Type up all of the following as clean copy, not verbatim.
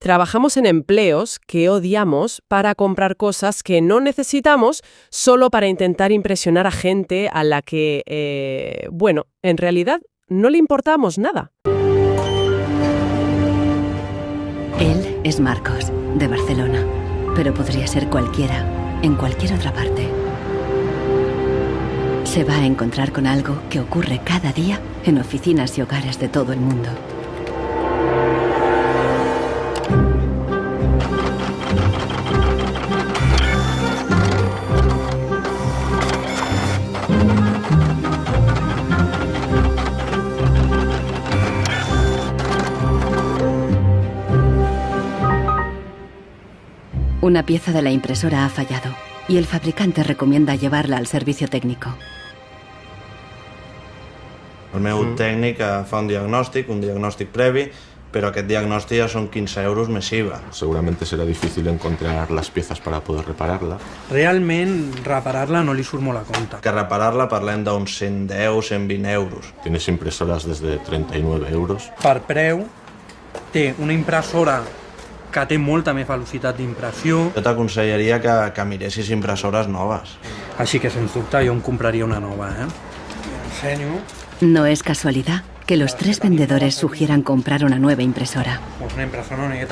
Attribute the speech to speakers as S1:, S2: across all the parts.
S1: Trabajamos en empleos que odiamos para comprar cosas que no necesitamos solo para intentar impresionar a gente a la que, bueno, en realidad no le importamos nada.
S2: Él es Marcos, de Barcelona, pero podría ser cualquiera, en cualquier otra parte. Se va a encontrar con algo que ocurre cada día en oficinas y hogares de todo el mundo. Una pieza de la impresora ha fallado y el fabricante recomienda llevarla al servicio técnico.
S3: El meu tècnic fa un diagnòstic previ, pero aquest diagnòstic ja són 15 euros més IVA.
S4: Seguramente será difícil encontrar las piezas para poder repararla.
S5: Realment, reparar-la no li surt molt a compte.
S3: Que reparar-la parlem d'uns 110, 120 euros.
S4: Tienes impresoras desde 39 euros.
S5: Per preu, té una impressora que té molta més velocitat d'impressió.
S3: Jo t'aconsellaria que miressis impressores noves.
S5: Així que, sens dubte, jo em compraria una nova, Ensenyo.
S2: No es casualidad que los tres vendedores sugieran comprar una nueva impresora.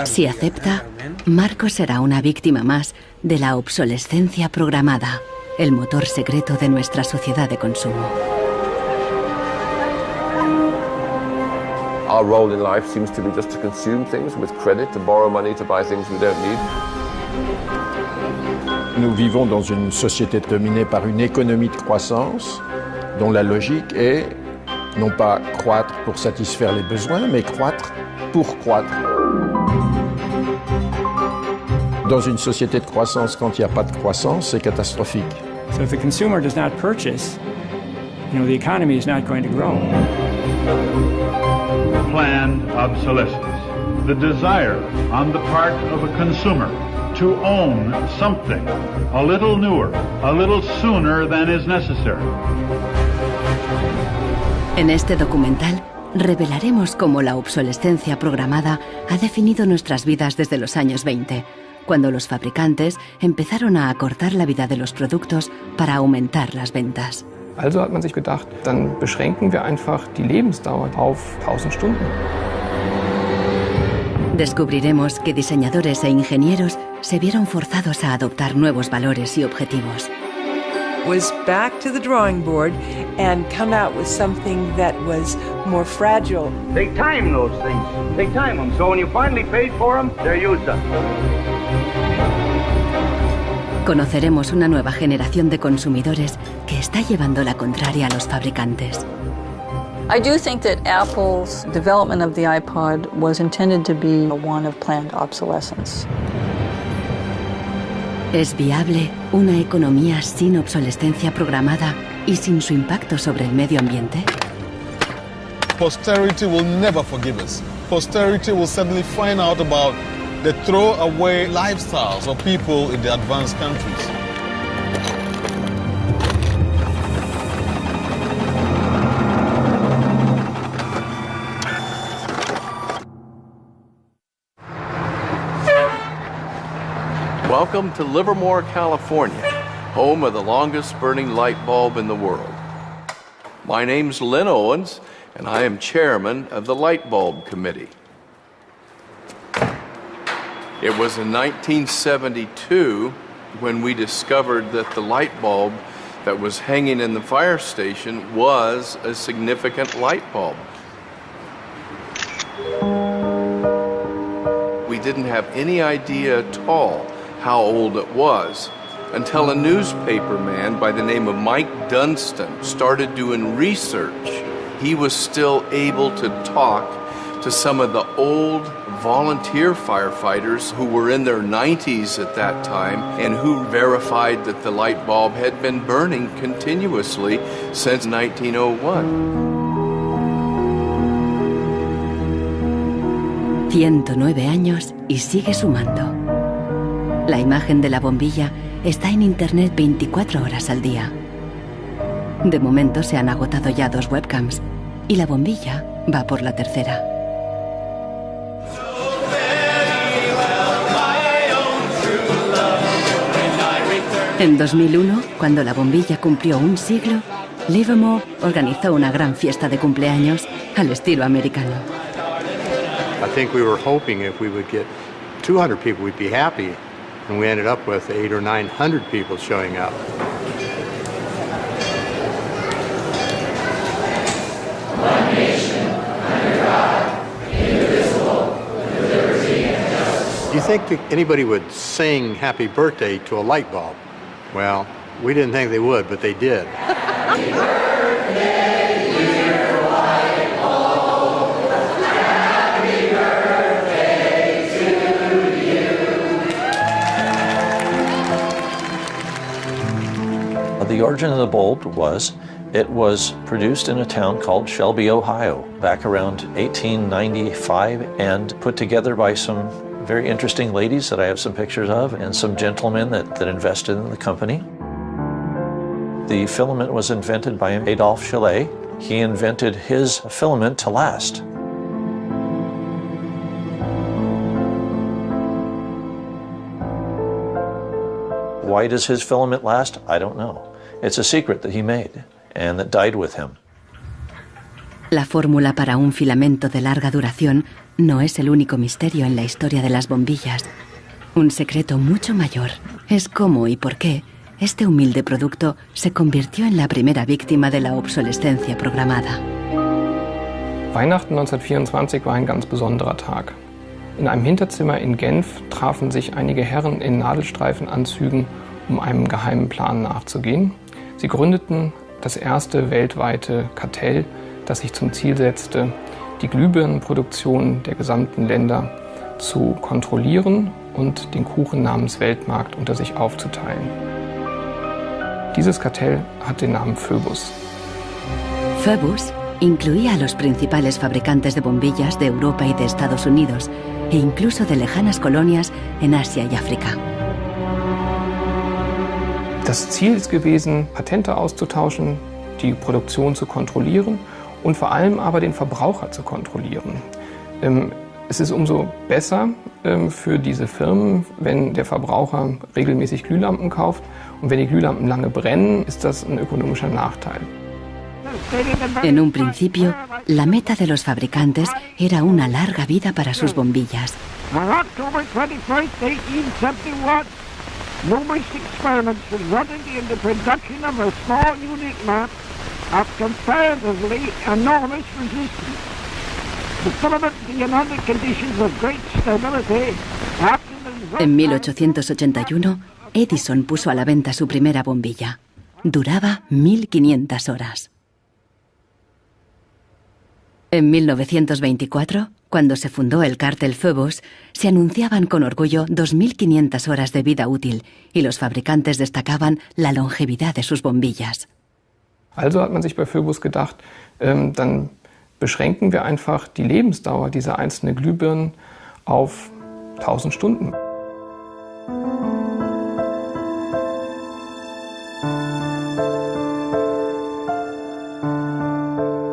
S2: Si acepta, Marcos será una víctima más de la obsolescencia programada, el motor secreto de nuestra sociedad de consumo.
S6: Our role in life seems to be just to consume things with credit, to borrow money to buy things we don't need.
S7: Nous vivons dans une société dominée par une économie de croissance dont la logique est non pas croître pour satisfaire les besoins, mais croître pour croître. Dans une société de croissance, quand il n'y a pas de croissance, c'est catastrophique.
S8: So if the consumer does not purchase, the economy is not going to grow.
S9: Planned obsolescence, the desire on the part of a consumer to own something a little newer, a little sooner than is necessary.
S2: En este documental revelaremos cómo la obsolescencia programada ha definido nuestras vidas desde los años 20, cuando los fabricantes empezaron a acortar la vida de los productos para aumentar las ventas.
S10: Also hat man sich gedacht, dann beschränken wir einfach die Lebensdauer auf 1000 Stunden.
S2: Descubriremos que diseñadores e ingenieros se vieron forzados a adoptar nuevos valores y objetivos.
S11: Was back to the drawing board and come out with something that was more fragile.
S12: Take time, those things. Take time them. So when you finally paid for them, they're used up.
S2: Conoceremos una nueva generación de consumidores que está llevando la contraria a los fabricantes.
S13: I do think that Apple's development of the iPod was intended to be one of planned obsolescence.
S2: ¿Es viable una economía sin obsolescencia programada y sin su impacto sobre el medio ambiente?
S14: Posterity will never forgive us. Posterity will suddenly find out about the throwaway lifestyles of people in the advanced countries.
S15: Welcome to Livermore, California, home of the longest burning light bulb in the world. My name's Lynn Owens, and I am chairman of the Light Bulb Committee. It was in 1972 when we discovered that the light bulb that was hanging in the fire station was a significant light bulb. We didn't have any idea at all how old it was until a newspaper man by the name of Mike Dunstan started doing research. He was still able to talk to some of the old volunteer firefighters who were in their 90s at that time and who verified that the light bulb had been burning continuously since 1901.
S2: 109 años y sigue sumando. La imagen de la bombilla está en internet 24 horas al día. De momento se han agotado ya 2 webcams y la bombilla va por la tercera. En 2001, cuando la bombilla cumplió un siglo, Livermore organizó una gran fiesta de cumpleaños al estilo americano.
S16: I think we were hoping if we would get 200 people, we'd be happy, and we ended up with 800 or 900 people showing up.
S17: One nation, under God, indivisible, with liberty and justice.
S16: Do you think that anybody would sing happy birthday to a light bulb? Well, we didn't think they would, but they did. Happy birthday, dear light bulb. Happy birthday to you.
S18: The origin of the bulb was, it was produced in a town called Shelby, Ohio, back around 1895 and put together by some very interesting ladies that I have some pictures of and some gentlemen that invested in the company. The filament was invented by Adolphe Chaillet. He invented his filament to last. Why does his filament last? I don't know. It's a secret that he made and that died with him.
S2: La fórmula para un filamento de larga duración no es el único misterio en la historia de las bombillas. Un secreto mucho mayor es cómo y por qué este humilde producto se convirtió en la primera víctima de la obsolescencia programada.
S10: Weihnachten 1924 war ein ganz besonderer Tag. In einem Hinterzimmer in Genf trafen sich einige Herren in Nadelstreifenanzügen, um einem geheimen Plan nachzugehen. Sie gründeten das erste weltweite Kartell, das sich zum Ziel setzte, die Glühbirnenproduktion der gesamten Länder zu kontrollieren und den Kuchen namens Weltmarkt unter sich aufzuteilen. Dieses Kartell hat den Namen Phoebus.
S2: Phoebus incluía a los principales fabricantes de bombillas de Europa y de Estados Unidos, e incluso de lejanas colonias en Asia y África.
S10: Das Ziel ist gewesen, Patente auszutauschen, die Produktion zu kontrollieren und vor allem aber den Verbraucher zu kontrollieren. Es ist umso besser für diese Firmen, wenn der Verbraucher regelmäßig Glühlampen kauft, und wenn die Glühlampen lange brennen, ist das ein ökonomischer Nachteil.
S2: En un principio, la meta de los fabricantes era una larga vida para sus bombillas.
S19: On October 21st, 1871, numerous experiments resulted in the production of a small unique map of comparatively enormous resistance. The filament being under conditions of great stability after the...
S2: En 1881, Edison puso a la venta su primera bombilla. Duraba 1500 horas. En 1924, cuando se fundó el cártel Phoebus, se anunciaban con orgullo 2500 horas de vida útil y los fabricantes destacaban la longevidad de sus bombillas.
S10: Also hat man sich bei Phoebus gedacht, dann beschränken wir einfach die Lebensdauer dieser einzelnen Glühbirnen auf 1000 Stunden.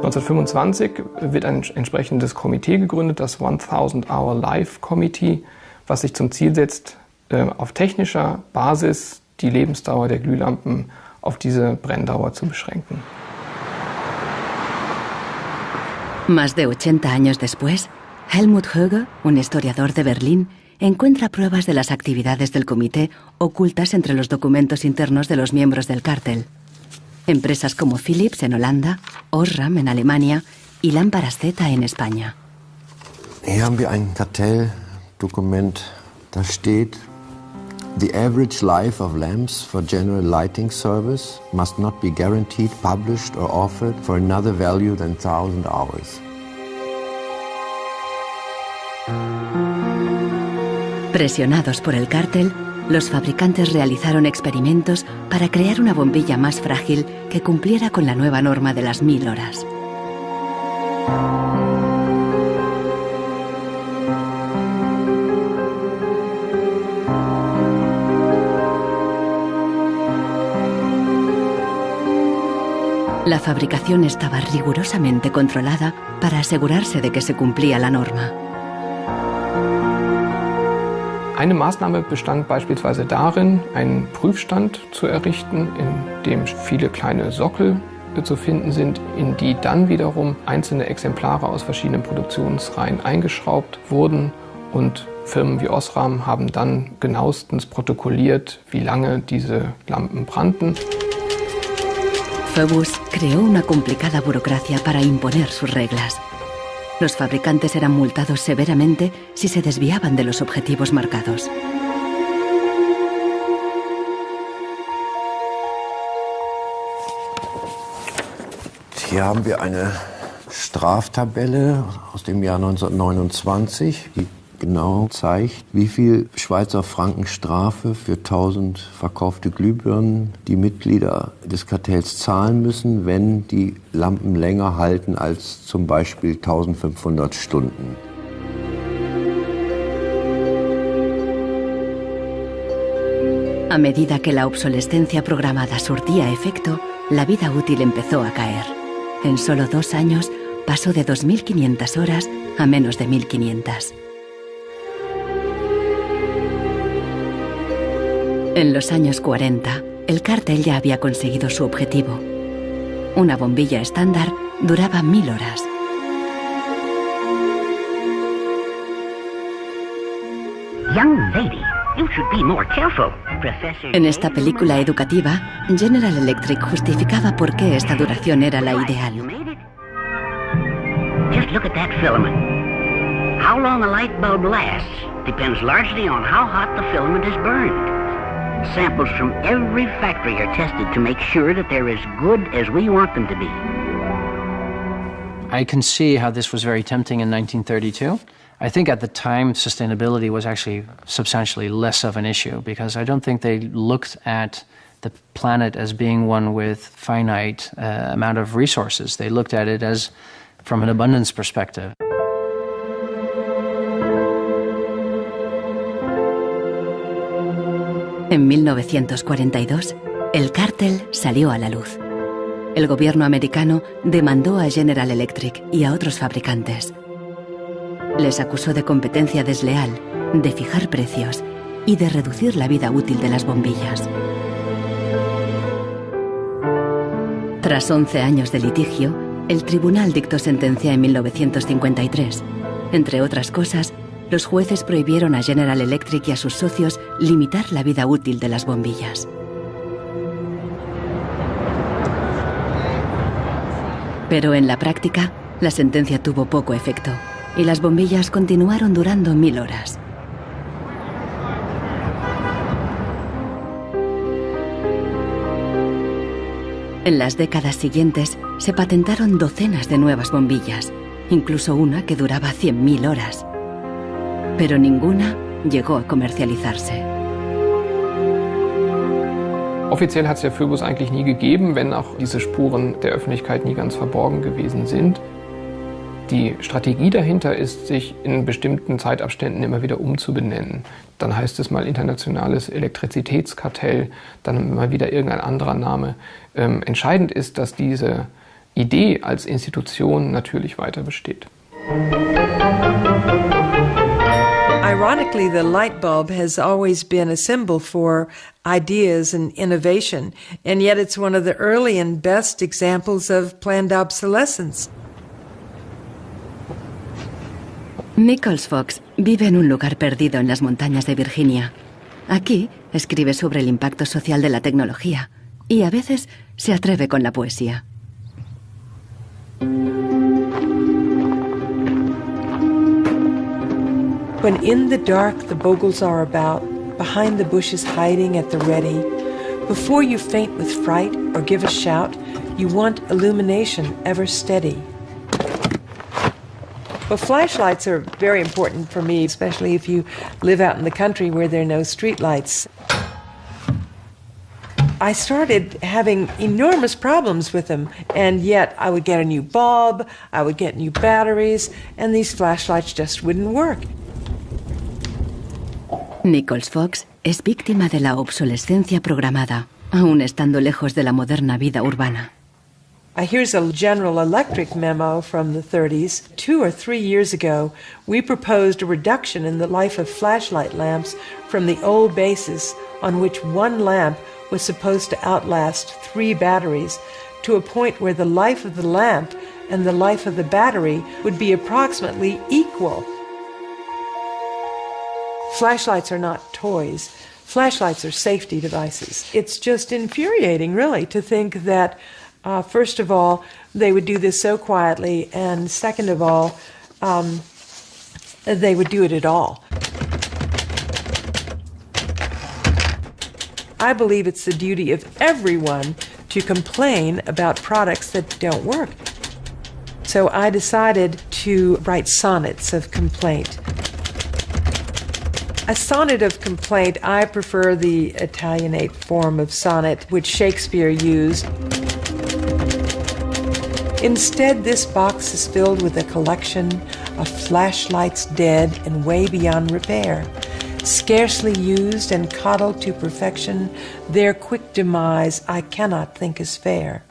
S10: (1925) wird ein entsprechendes Komitee gegründet, das 1000 Hour Life Committee, was sich zum Ziel setzt, auf technischer Basis die Lebensdauer der Glühlampen auf diese Brenndauer zu beschränken.
S2: Más de 80 años después, Helmut Höge, un historiador de Berlín, encuentra pruebas de las actividades del comité ocultas entre los documentos internos de los miembros del cártel. Empresas como Philips en Holanda, Osram en Alemania y Lámparas Z en España.
S20: Hier haben wir ein Kartelldokument, da steht: The average life of lamps for general lighting service must not be guaranteed, published or offered for another value than 1000 hours.
S2: Presionados por el cártel, los fabricantes realizaron experimentos para crear una bombilla más frágil que cumpliera con la nueva norma de las 1000 horas. La fabricación estaba rigurosamente controlada para asegurarse de que se cumplía la norma.
S10: Eine Maßnahme bestand beispielsweise darin, einen Prüfstand zu errichten, in dem viele kleine Sockel zu finden sind, in die dann wiederum einzelne Exemplare aus verschiedenen Produktionsreihen eingeschraubt wurden und Firmen wie Osram haben dann genauestens protokolliert, wie lange diese Lampen brannten.
S2: Phoebus creó una complicada burocracia para imponer sus reglas. Los fabricantes eran multados severamente si se desviaban de los objetivos marcados.
S20: Hier haben wir eine Straftabelle aus dem Jahr 1929, die genau zeigt, wie viel Schweizer Franken Strafe für 1000 verkaufte Glühbirnen die Mitglieder des Kartells zahlen müssen, wenn die Lampen länger halten als zum Beispiel 1500 Stunden.
S2: A medida que la obsolescencia programada surtía efecto, la vida útil empezó a caer. En solo 2 años pasó de 2.500 horas a menos de 1.500. En los años 40, el cártel ya había conseguido su objetivo. Una bombilla estándar duraba 1000 horas.
S21: Young lady, you should be more careful, Professor.
S2: En esta película educativa, General Electric justificaba por qué esta duración era la ideal.
S21: Just look at that filament. How long a light bulb lasts depends largely on how hot the filament is burned. Samples from every factory are tested to make sure that they're as good as we want them to be.
S22: I can see how this was very tempting in 1932. I think at the time sustainability was actually substantially less of an issue because I don't think they looked at the planet as being one with finite amount of resources. They looked at it as from an abundance perspective.
S2: En 1942, el cártel salió a la luz. El gobierno americano demandó a General Electric y a otros fabricantes. Les acusó de competencia desleal, de fijar precios y de reducir la vida útil de las bombillas. Tras 11 años de litigio, el tribunal dictó sentencia en 1953. Entre otras cosas, los jueces prohibieron a General Electric y a sus socios limitar la vida útil de las bombillas. Pero en la práctica, la sentencia tuvo poco efecto y las bombillas continuaron durando 1000 horas. En las décadas siguientes, se patentaron docenas de nuevas bombillas, incluso una que duraba 100.000 horas. Pero ninguna llegó a comercializarse.
S10: Offiziell hat es ja Phoebus eigentlich nie gegeben, wenn auch diese Spuren der Öffentlichkeit nie ganz verborgen gewesen sind. Die Strategie dahinter ist, sich in bestimmten Zeitabständen immer wieder umzubenennen. Dann heißt es mal internationales Elektrizitätskartell, dann mal wieder irgendein anderer Name. Entscheidend ist, dass diese Idee als Institution natürlich weiter besteht.
S11: Ironically, the light bulb has always been a symbol for ideas and innovation, and yet it's one of the early and best examples of planned obsolescence.
S2: Nichols Fox vive en un lugar perdido en las montañas de Virginia. Aquí escribe sobre el impacto social de la tecnología y a veces se atreve con la poesía.
S11: When in the dark the bogles are about, behind the bushes hiding at the ready, before you faint with fright or give a shout, you want illumination ever steady. Well, flashlights are very important for me, especially if you live out in the country where there are no street lights. I started having enormous problems with them, and yet I would get a new bulb, I would get new batteries, and these flashlights just wouldn't work.
S2: Nichols Fox es víctima de la obsolescencia programada, aún estando lejos de la moderna vida urbana.
S11: Here's a General Electric memo from the 30s. 2 or 3 years ago, we proposed a reduction in the life of flashlight lamps from the old basis on which one lamp was supposed to outlast 3 batteries to a point where the life of the lamp and the life of the battery would be approximately equal. Flashlights are not toys. Flashlights are safety devices. It's just infuriating, really, to think that first of all, they would do this so quietly, and second of all, they would do it at all. I believe it's the duty of everyone to complain about products that don't work. So I decided to write sonnets of complaint. A sonnet of complaint, I prefer the Italianate form of sonnet which Shakespeare used. Instead, this box is filled with a collection of flashlights dead and way beyond repair. Scarcely used and coddled to perfection, their quick demise I cannot think is fair.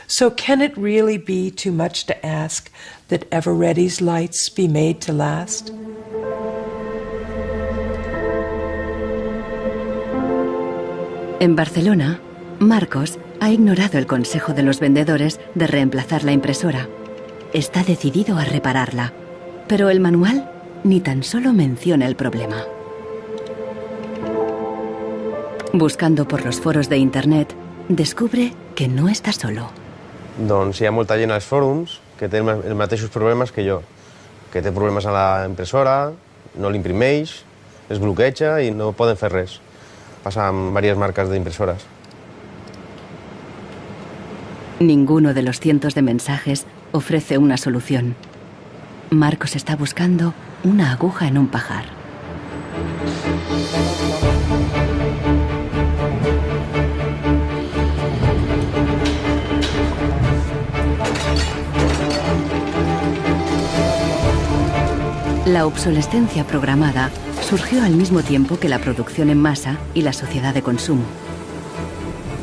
S11: So can it really be too much to ask that Eveready's lights be made to last?
S2: En Barcelona, Marcos ha ignorado el consejo de los vendedores de reemplazar la impresora. Está decidido a repararla, pero el manual ni tan solo menciona el problema. Buscando por los foros de internet, descubre que no está solo.
S1: Doncs hi ha molta gent als fòrums que té els mateixos problemes que jo, que té problemes a la impressora, no l'imprimeix, es bloqueja i no poden fer res. Pasa en varias marcas de impresoras.
S2: Ninguno de los cientos de mensajes ofrece una solución. Marcos está buscando una aguja en un pajar. La obsolescencia programada surgió al mismo tiempo que la producción en masa y la sociedad de consumo.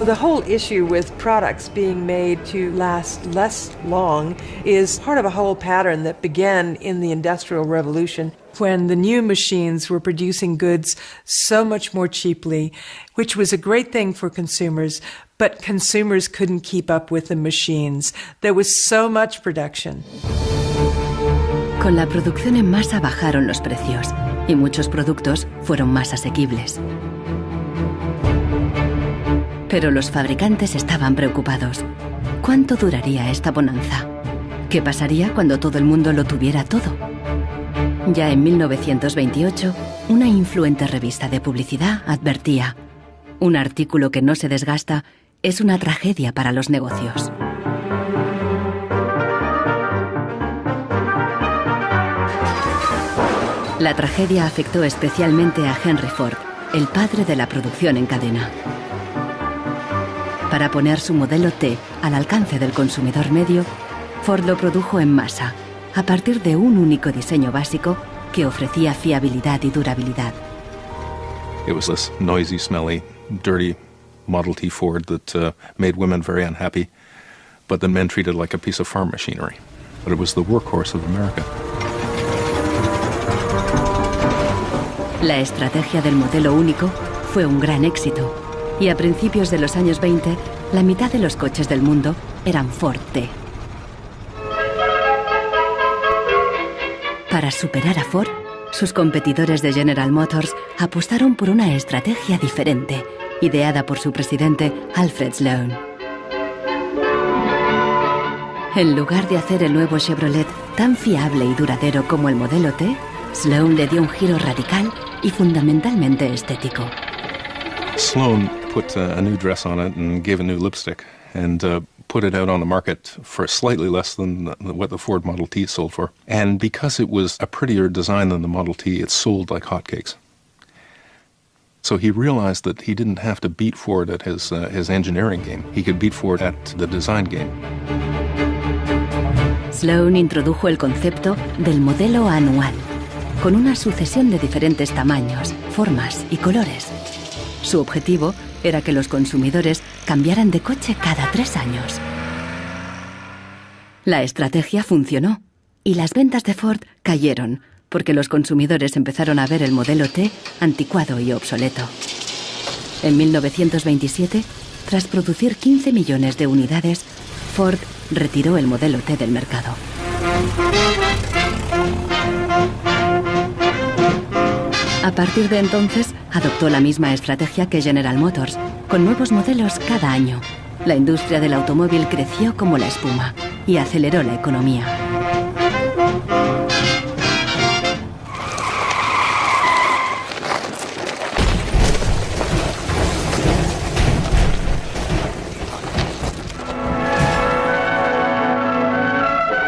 S11: The whole issue with products being made to last less long is part of a whole pattern that began in the Industrial Revolution when the new machines were producing goods so much more cheaply, which was a great thing for consumers, but consumers couldn't keep up with the machines. There was so much production.
S2: Con la producción en masa bajaron los precios y muchos productos fueron más asequibles. Pero los fabricantes estaban preocupados. ¿Cuánto duraría esta bonanza? ¿Qué pasaría cuando todo el mundo lo tuviera todo? Ya en 1928, una influente revista de publicidad advertía: un artículo que no se desgasta es una tragedia para los negocios. La tragedia afectó especialmente a Henry Ford, el padre de la producción en cadena. Para poner su modelo T al alcance del consumidor medio, Ford lo produjo en masa, a partir de un único diseño básico que ofrecía fiabilidad y durabilidad.
S4: It was this noisy, smelly, dirty Model T Ford that made women very unhappy, but the men treated like a piece of farm machinery. But it was the workhorse of America.
S2: La estrategia del modelo único fue un gran éxito, y a principios de los años 20, la mitad de los coches del mundo eran Ford T. Para superar a Ford, sus competidores de General Motors apostaron por una estrategia diferente, ideada por su presidente Alfred Sloan. En lugar de hacer el nuevo Chevrolet tan fiable y duradero como el modelo T, Sloan le dio un giro radical y fundamentalmente estético.
S4: Sloan put a new dress on it and gave a new lipstick and put it out on the market for slightly less than what the Ford Model T sold for. And because it was a prettier design than the Model T, it sold like hotcakes. So he realized that he didn't have to beat Ford at his engineering game. He could beat Ford at the design game.
S2: Sloan introdujo el concepto del modelo anual, con una sucesión de diferentes tamaños, formas y colores. Su objetivo era que los consumidores cambiaran de coche cada 3 años. La estrategia funcionó y las ventas de Ford cayeron porque los consumidores empezaron a ver el modelo T anticuado y obsoleto. En 1927, tras producir 15 millones de unidades, Ford retiró el modelo T del mercado. A partir de entonces, adoptó la misma estrategia que General Motors, con nuevos modelos cada año. La industria del automóvil creció como la espuma y aceleró la economía.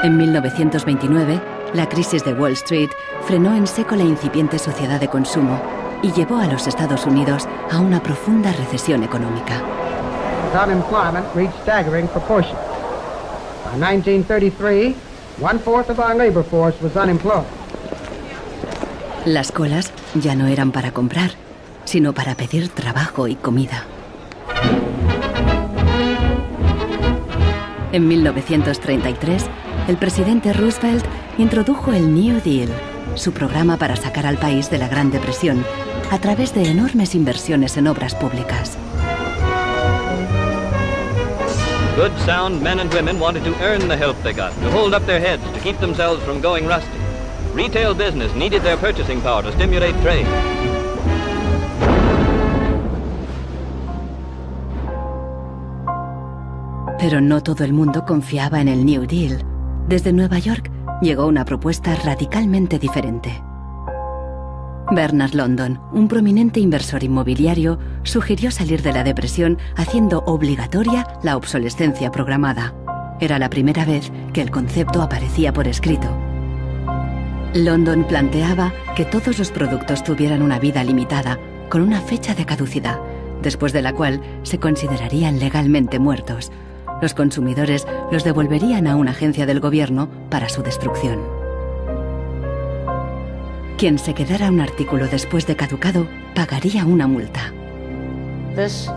S2: En 1929, la crisis de Wall Street frenó en seco la incipiente sociedad de consumo y llevó a los Estados Unidos a una profunda recesión económica.
S3: Unemployment reached staggering proportions. By 1933, 1/4 of our labor force was unemployed.
S2: Las colas ya no eran para comprar, sino para pedir trabajo y comida. En 1933, el presidente Roosevelt introdujo el New Deal, su programa para sacar al país de la Gran Depresión, a través de enormes inversiones en obras públicas.
S5: Good, sound men and women wanted to earn the help they got, to hold up their heads, to keep themselves from going rusty. Retail business needed their purchasing power to stimulate trade.
S2: Pero no todo el mundo confiaba en el New Deal. Desde Nueva York llegó una propuesta radicalmente diferente. Bernard London, un prominente inversor inmobiliario, sugirió salir de la depresión haciendo obligatoria la obsolescencia programada. Era la primera vez que el concepto aparecía por escrito. London planteaba que todos los productos tuvieran una vida limitada, con una fecha de caducidad, después de la cual se considerarían legalmente muertos. Los consumidores los devolverían a una agencia del gobierno para su destrucción. Quien se quedara un artículo después de caducado pagaría una multa.
S23: This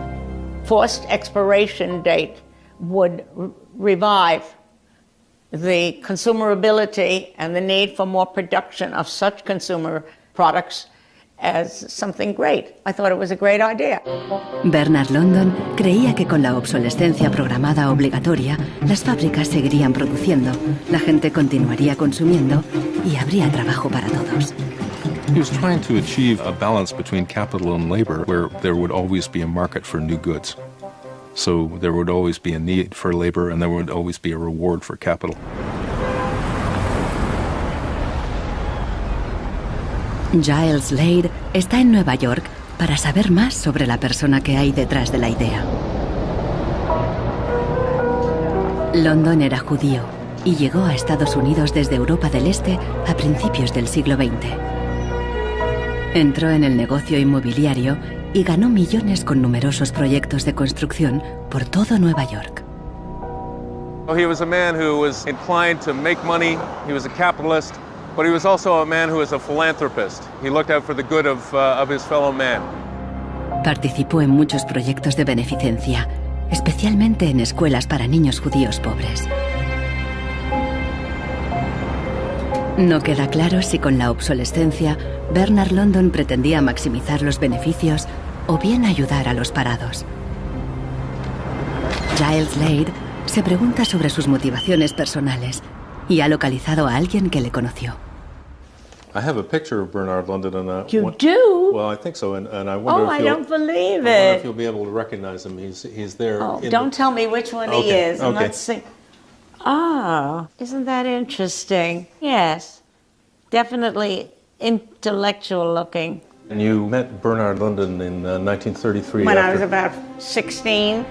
S23: forced expiration date would revive the consumerability and the need for more production of such consumer products as something great. I thought it was a great idea.
S2: Bernard London creía que con la obsolescencia programada obligatoria, las fábricas seguirían produciendo, la gente continuaría consumiendo y habría trabajo para todos.
S4: He was trying to achieve a balance between capital and labor where there would always be a market for new goods. So there would always be a need for labor and there would always be a reward for capital.
S2: Giles Slade está en Nueva York para saber más sobre la persona que hay detrás de la idea. London era judío y llegó a Estados Unidos desde Europa del Este a principios del siglo XX. Entró en el negocio inmobiliario y ganó millones con numerosos proyectos de construcción por todo Nueva York.
S24: He was a man who was inclined to make money. He was a capitalist. But he was also a man who was a philanthropist. He looked out for the good of his fellow man.
S2: Participó en muchos proyectos de beneficencia, especialmente en escuelas para niños judíos pobres. No queda claro si con la obsolescencia Bernard London pretendía maximizar los beneficios o bien ayudar a los parados. Giles Slade se pregunta sobre sus motivaciones personales y ha localizado a alguien que le conoció.
S4: I have a picture of Bernard London, and
S23: You do?
S4: Well, I think so, and I wonder
S23: I don't believe
S4: if
S23: it.
S4: you'll be able to recognize him. He's there.
S23: Oh, don't tell me which one he is. And let's see. Ah, isn't that interesting? Yes, definitely intellectual looking.
S4: And you met Bernard London in 1933.
S23: When I was about 16,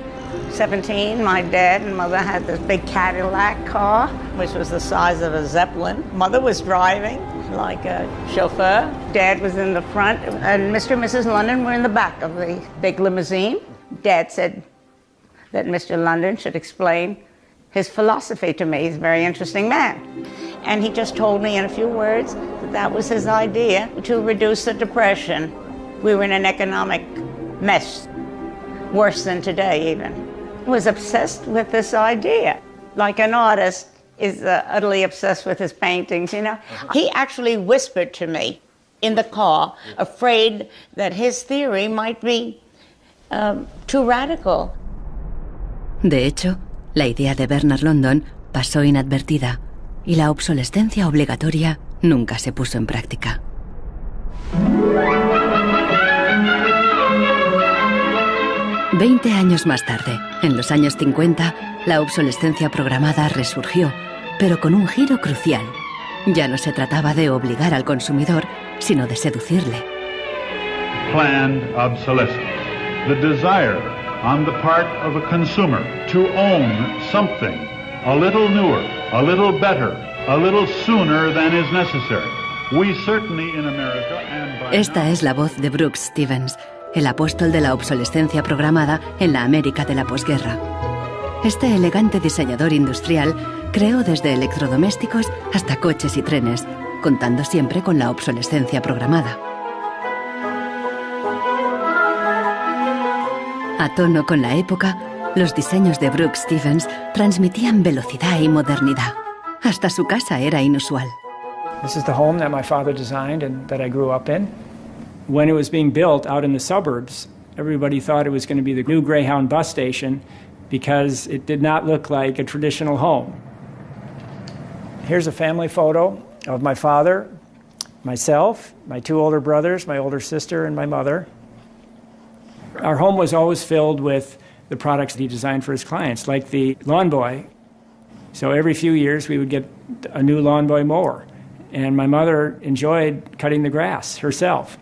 S23: 17, my dad and mother had this big Cadillac car, which was the size of a Zeppelin. Mother was driving like a chauffeur. Dad was in the front, and Mr. and Mrs. London were in the back of the big limousine. Dad said that Mr. London should explain his philosophy to me. He's a very interesting man. And he just told me in a few words that that was his idea to reduce the depression. We were in an economic mess, worse than today even. He was obsessed with this idea. Like an artist, is utterly obsessed with his paintings, you know. He actually whispered to me in the car, afraid that his theory might be too radical.
S2: De hecho, la idea de Bernard London pasó inadvertida y la obsolescencia obligatoria nunca se puso en práctica. Veinte años más tarde, en los años 50, la obsolescencia programada resurgió, pero con un giro crucial. Ya no se trataba de obligar al consumidor, sino de seducirle.
S6: Planned obsolescence. The desire on the part of a consumer to own something a little newer, a little better, a little sooner than is necessary. We certainly in America and by
S2: Esta es la voz de Brooks Stevens, el apóstol de la obsolescencia programada en la América de la posguerra. Este elegante diseñador industrial creó desde electrodomésticos hasta coches y trenes, contando siempre con la obsolescencia programada. A tono con la época, los diseños de Brooks Stevens transmitían velocidad y modernidad. Hasta su casa era inusual.
S7: This is the home that my father designed and that I grew up in. When it was being built out in the suburbs, everybody thought it was going to be the new Greyhound bus station because it did not look like a traditional home. Here's a family photo of my father, myself, my two older brothers, my older sister, and my mother. Our home was always filled with the products that he designed for his clients, like the Lawn Boy. So every few years we would get a new Lawn Boy mower. And my mother enjoyed cutting the grass herself.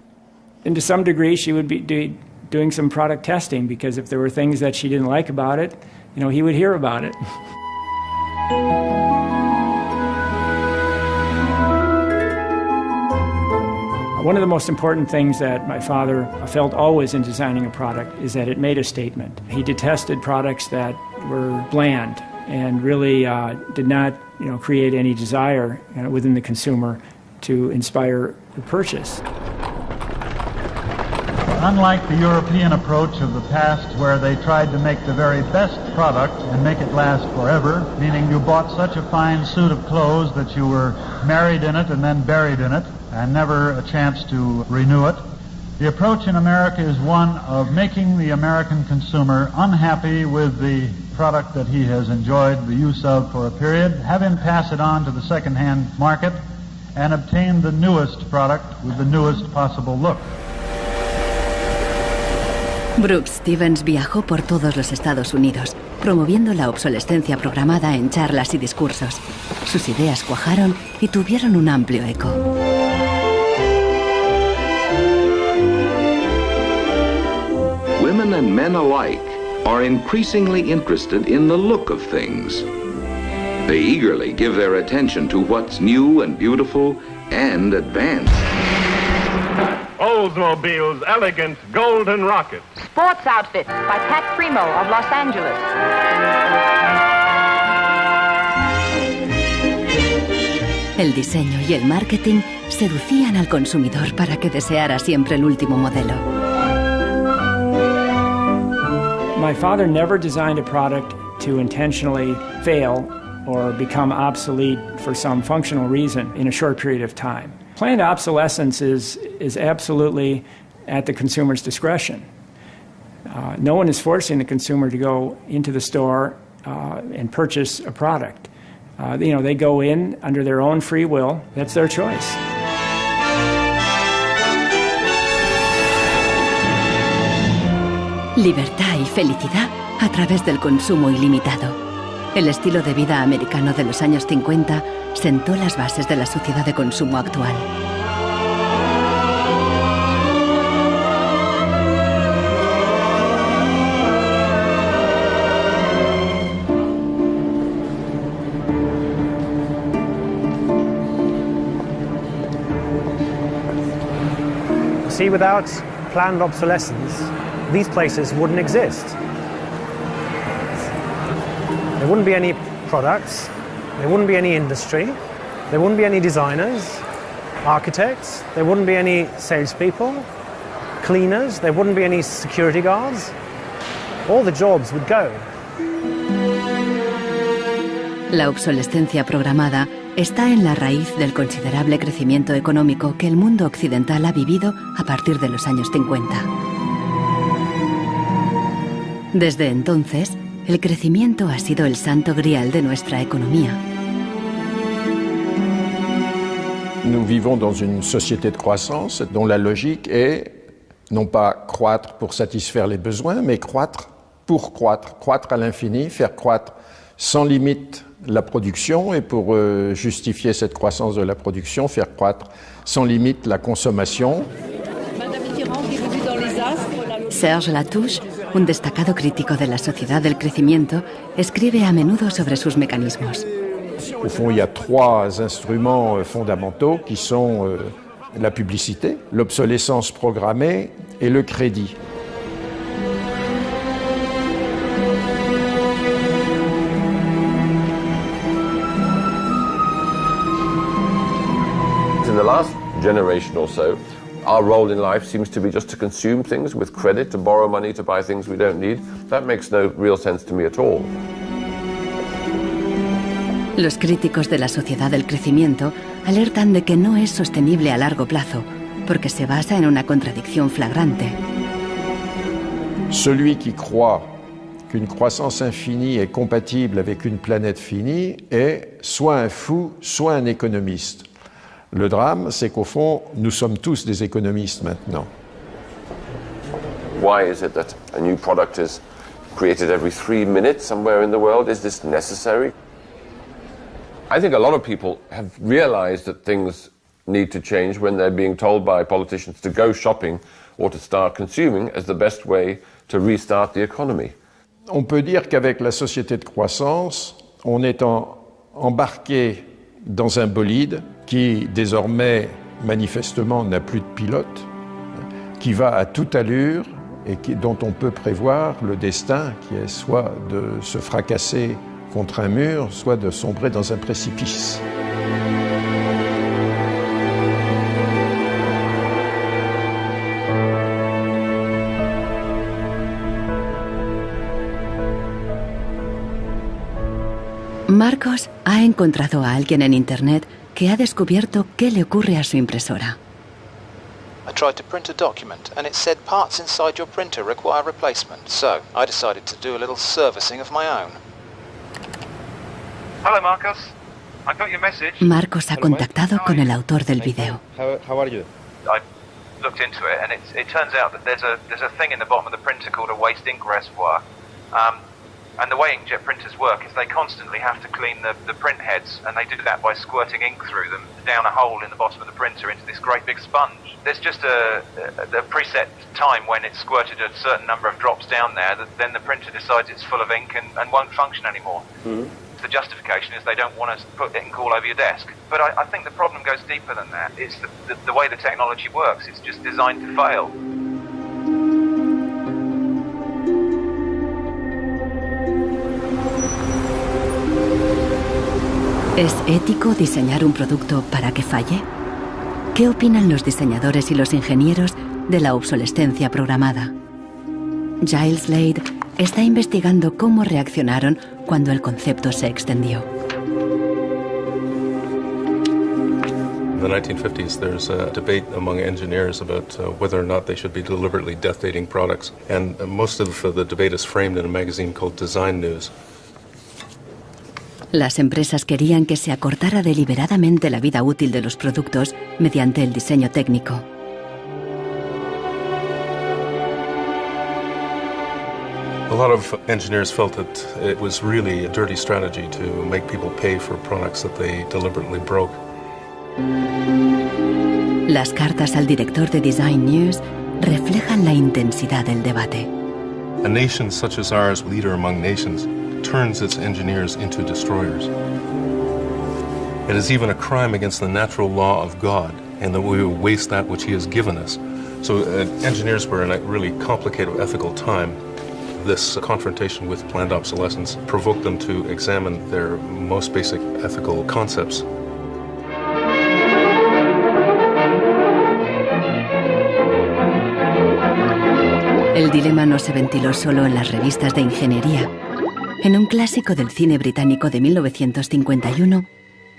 S7: And to some degree, she would be doing some product testing, because if there were things that she didn't like about it, you know, he would hear about it. One of the most important things that my father felt always in designing a product is that it made a statement. He detested products that were bland and really did not, you know, create any desire within the consumer to inspire the purchase.
S6: Unlike the European approach of the past, where they tried to make the very best product and make it last forever, meaning you bought such a fine suit of clothes that you were married in it and then buried in it, and never a chance to renew it. The approach in America is one of making the American consumer unhappy with the product that he has enjoyed the use of for a period, have him pass it on to the second-hand market, and obtain the newest product with the newest possible look.
S2: Brooks Stevens viajó por todos los Estados Unidos, promoviendo la obsolescencia programada en charlas y discursos. Sus ideas cuajaron y tuvieron un amplio eco.
S8: Women and men alike are increasingly interested in the look of things. They eagerly give their attention to what's new and beautiful and advanced.
S12: Oldsmobile's elegant golden rocket.
S9: Sports outfit by Pat Primo of Los Angeles.
S2: El diseño y el marketing seducían al consumidor para que deseara siempre el último modelo.
S7: My father never designed a product to intentionally fail or become obsolete for some functional reason in a short period of time. Planned obsolescence is absolutely at the consumer's discretion. No one is forcing the consumer to go into the store and purchase a product. They go in under their own free will. That's their choice.
S2: Libertad y felicidad a través del consumo ilimitado. El estilo de vida americano de los años 50 sentó las bases de la sociedad de consumo actual.
S25: See, without planned obsolescence, these places wouldn't exist. There wouldn't be any products, there wouldn't be any industry, there wouldn't be any designers, architects, there wouldn't be any salespeople, cleaners, there wouldn't be any security guards. All the jobs would go.
S2: La obsolescencia programada está en la raíz del considerable crecimiento económico que el mundo occidental ha vivido a partir de los años 50. Desde entonces, el crecimiento ha sido el santo grial de nuestra economía.
S13: Nous vivons dans une société de croissance dont la logique est non pas croître pour satisfaire les besoins, mais croître pour croître, croître à l'infini, faire croître sans limite la production et pour justifier cette croissance de la production, faire croître sans limite la consommation.
S2: Serge Latouche, un destacado crítico de la sociedad del crecimiento, escribe a menudo sobre sus mecanismos.
S13: Au fond, il y a trois instruments fondamentaux qui sont la publicité, l'obsolescence programmée et le crédit.
S14: In the last generation or so, our role in life seems to be just to consume things with credit, to borrow money to buy things we don't need. That makes no real sense to me at all.
S2: Los críticos de la sociedad del crecimiento alertan de que no es sostenible a largo plazo, porque se basa en una contradicción flagrante.
S13: Celui qui croit qu'une croissance infinie est compatible avec une planète finie est soit un fou, soit un économiste. Le drame, c'est qu'au fond, nous sommes tous des économistes maintenant.
S14: Why is it that a new product is created every 3 minutes somewhere in the world? Is this necessary? I think a lot of people have realized that things need to change when they're being told by politicians to go shopping or to start consuming as the best way to restart the economy.
S13: On peut dire qu'avec la société de croissance, on est embarqué dans un bolide qui désormais manifestement n'a plus de pilote, qui va à toute allure et dont on peut prévoir le destin qui est soit de se fracasser contre un mur, soit de sombrer dans un précipice.
S2: Marcos ha encontrado a alguien en Internet que ha descubierto qué le ocurre a su impresora.
S15: I tried to print a document and it said parts inside your printer require replacement, so I decided to do a little servicing of my own.
S16: Hello, Marcos. I got your message.
S2: Marcos ha contactado con el autor del video.
S16: How are you? I looked into it, and it turns out that there's a thing in the bottom of the printer called a waste ink reservoir. And the way inkjet printers work is they constantly have to clean the print heads, and they do that by squirting ink through them down a hole in the bottom of the printer into this great big sponge. There's just a preset time when it's squirted a certain number of drops down there that then the printer decides it's full of ink and won't function anymore. Mm-hmm. The justification is they don't want to put ink all over your desk. But I think the problem goes deeper than that. It's the way the technology works. It's just designed to fail.
S2: ¿Es ético diseñar un producto para que falle? ¿Qué opinan los diseñadores y los ingenieros de la obsolescencia programada? Giles Slade está investigando cómo reaccionaron cuando el concepto se extendió.
S4: In the 1950s, there's a debate among engineers about whether or not they should be deliberately death dating products. And most of the debate is framed in a magazine called Design News.
S2: Las empresas querían que se acortara deliberadamente la vida útil de los productos mediante el diseño técnico.
S4: A lot of engineers felt that it was really a dirty strategy to make people pay for products that they deliberately broke.
S2: Las cartas al director de Design News reflejan la intensidad del debate.
S4: A nation such as ours, leader among nations, turns its engineers into destroyers. It is even a crime against the natural law of God, and that we waste that which He has given us. So engineers were in a really complicated ethical time. This confrontation with planned obsolescence provoked them to examine their most basic ethical concepts.
S2: El dilema no se ventiló solo en las revistas de ingeniería. En un clásico del cine británico de 1951,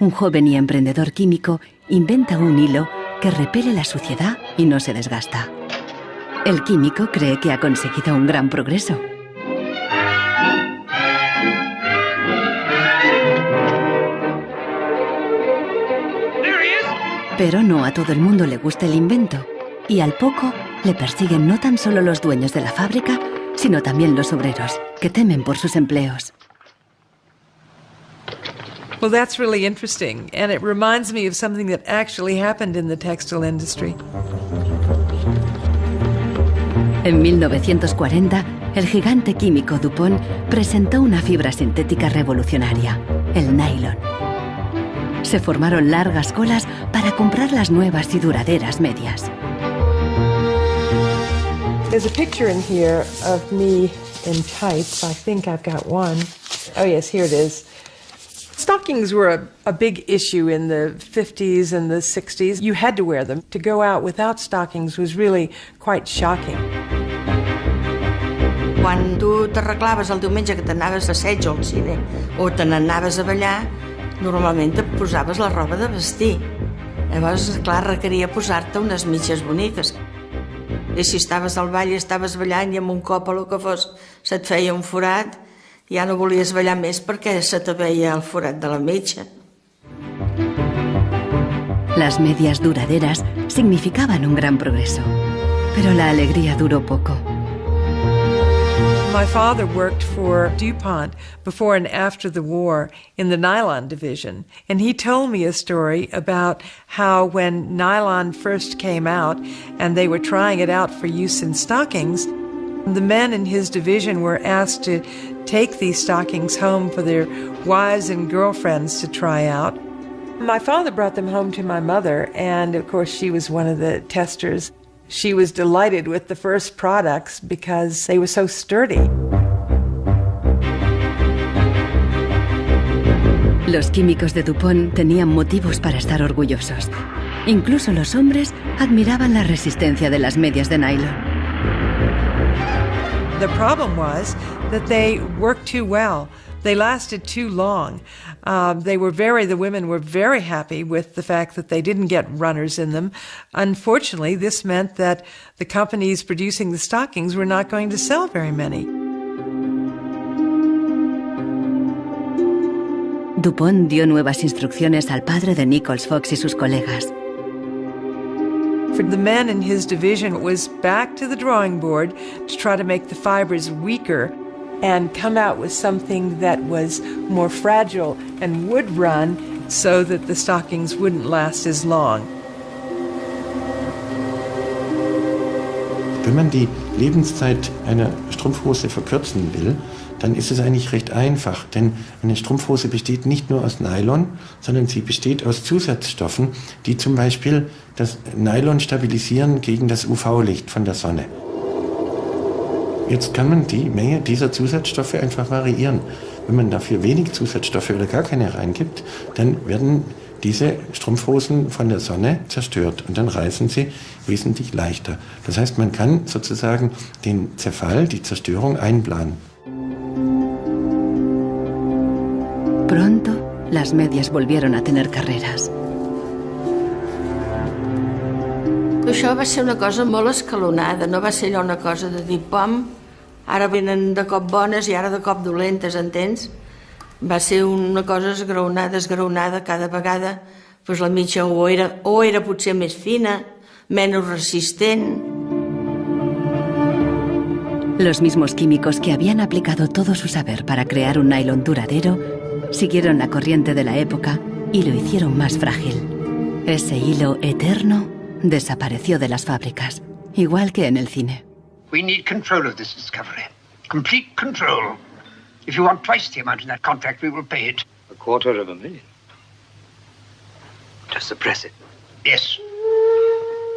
S2: un joven y emprendedor químico inventa un hilo que repele la suciedad y no se desgasta. El químico cree que ha conseguido un gran progreso. Pero no a todo el mundo le gusta el invento, y al poco le persiguen no tan solo los dueños de la fábrica, sino también los obreros, que temen por sus empleos.
S11: Well, that's really interesting, and it reminds me of something that actually happened in the textile industry.
S2: En 1940, el gigante químico DuPont presentó una fibra sintética revolucionaria, el nylon. Se formaron largas colas para comprar las nuevas y duraderas medias.
S11: There's a picture in here of me in tights. I think I've got one. Oh yes, here it is. Stockings were a big issue in the 50s and the 60s. You had to wear them. To go out without stockings was really quite shocking.
S17: Quan tu t'arreglaves el diumenge que t'anaves a assaig o al cine o te n'anaves a ballar, normalment et posaves la roba de vestir. Llavors, clar, requeria posar-te unes mitges boniques. I si estaves al ball i estaves ballant i amb un cop o el que fos se't feia un forat, ja no volies ballar més perquè se te veia el forat de la mitja.
S2: Las medias duraderas significaban un gran progreso, pero la alegría duró poco.
S11: My father worked for DuPont before and after the war in the nylon division, and he told me a story about how when nylon first came out and they were trying it out for use in stockings, the men in his division were asked to take these stockings home for their wives and girlfriends to try out. My father brought them home to my mother, and of course she was one of the testers. She was delighted with the first products because they were so sturdy.
S2: Los químicos de DuPont tenían motivos para estar orgullosos. Incluso los hombres admiraban la resistencia de las medias de nylon.
S11: The problem was that they worked too well. They lasted too long. The women were very happy with the fact that they didn't get runners in them. Unfortunately, this meant that the companies producing the stockings were not going to sell very many.
S2: DuPont dio nuevas instrucciones al padre de Nichols Fox y sus colegas.
S11: For the men in his division, it was back to the drawing board to try to make the fibers weaker and come out with something that was more fragile and would run so that the stockings wouldn't last as long.
S18: Wenn man die Lebenszeit einer Strumpfhose verkürzen will, dann ist es eigentlich recht einfach, denn eine Strumpfhose besteht nicht nur aus Nylon, sondern sie besteht aus Zusatzstoffen, die zum Beispiel das Nylon stabilisieren gegen das UV-Licht von der Sonne. Jetzt kann man die Menge dieser Zusatzstoffe einfach variieren. Wenn man dafür wenig Zusatzstoffe oder gar keine reingibt, dann werden diese Strumpfhosen von der Sonne zerstört und dann reißen sie wesentlich leichter. Das heißt, man kann sozusagen den Zerfall, die Zerstörung einplanen.
S2: Pronto, las medias volvieron a tener carreras.
S17: Això va ser una cosa molt escalonada, no va ser allò una cosa de dir, pam, ara venen de cop bones i ara de cop dolentes, entens? Va ser una cosa esgraonada, cada vegada pues la mitja o era potser més fina, menos resistent.
S2: Los mismos químicos que habían aplicado todo su saber para crear un nylon duradero siguieron la corriente de la época y lo hicieron más frágil. Ese hilo eterno desapareció de las fábricas, igual que en el cine.
S12: We need control of this discovery. Complete control. If you want twice the amount in that contract, we will pay it.
S5: $250,000. To suppress it.
S12: Yes.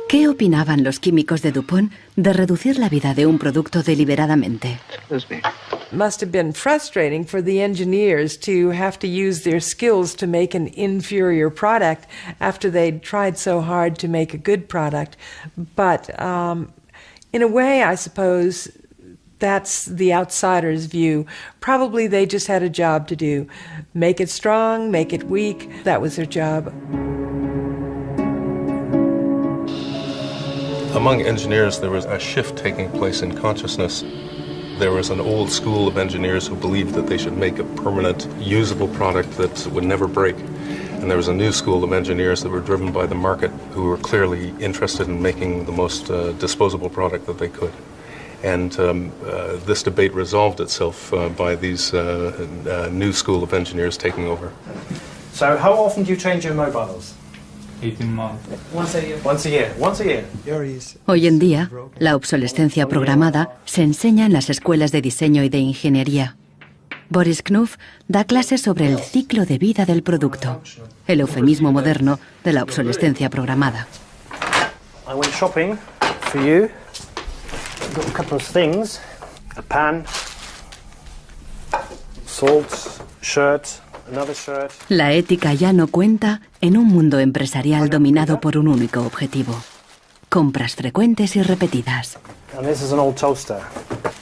S2: ¿Qué opinaban los químicos de DuPont de reducir la vida de un producto deliberadamente?
S11: Must have been frustrating for the engineers to have to use their skills to make an inferior product after they'd tried so hard to make a good product. But in a way, I suppose That's the outsider's view. Probably they just had a job to do. Make it strong, make it weak. That was their job.
S4: Among engineers, there was a shift taking place in consciousness. There was an old school of engineers who believed that they should make a permanent, usable product that would never break. And there was a new school of engineers that were driven by the market, who were clearly interested in making the most disposable product that they could. And this debate resolved itself by these new school of engineers taking over.
S25: So how often do you change your mobiles?
S10: 18 months.
S25: Once a year. Once a year. Once a year.
S2: Hoy en día, la obsolescencia programada se enseña en las escuelas de diseño y de ingeniería. Boris Knuff da clases sobre el ciclo de vida del producto, el eufemismo moderno de la obsolescencia programada.
S25: I went shopping for you. Got a couple of things. A pan, salts, shirt, another shirt.
S2: La ética ya no cuenta en un mundo empresarial dominado por un único objetivo: compras frecuentes y repetidas.
S25: And this is an old toaster.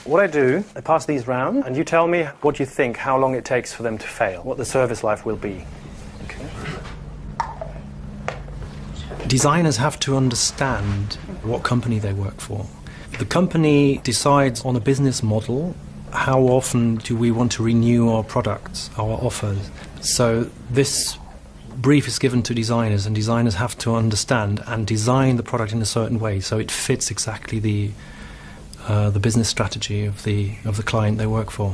S25: What I do, I pass these round, and you tell me what you think, how long it takes for them to fail, what the service life will be. Okay.
S19: Designers have to understand what company they work for. The company decides on a business model. How often do we want to renew our products, our offers? So this brief is given to designers, and designers have to understand and design the product in a certain way so it fits exactly the business strategy of the client they work for.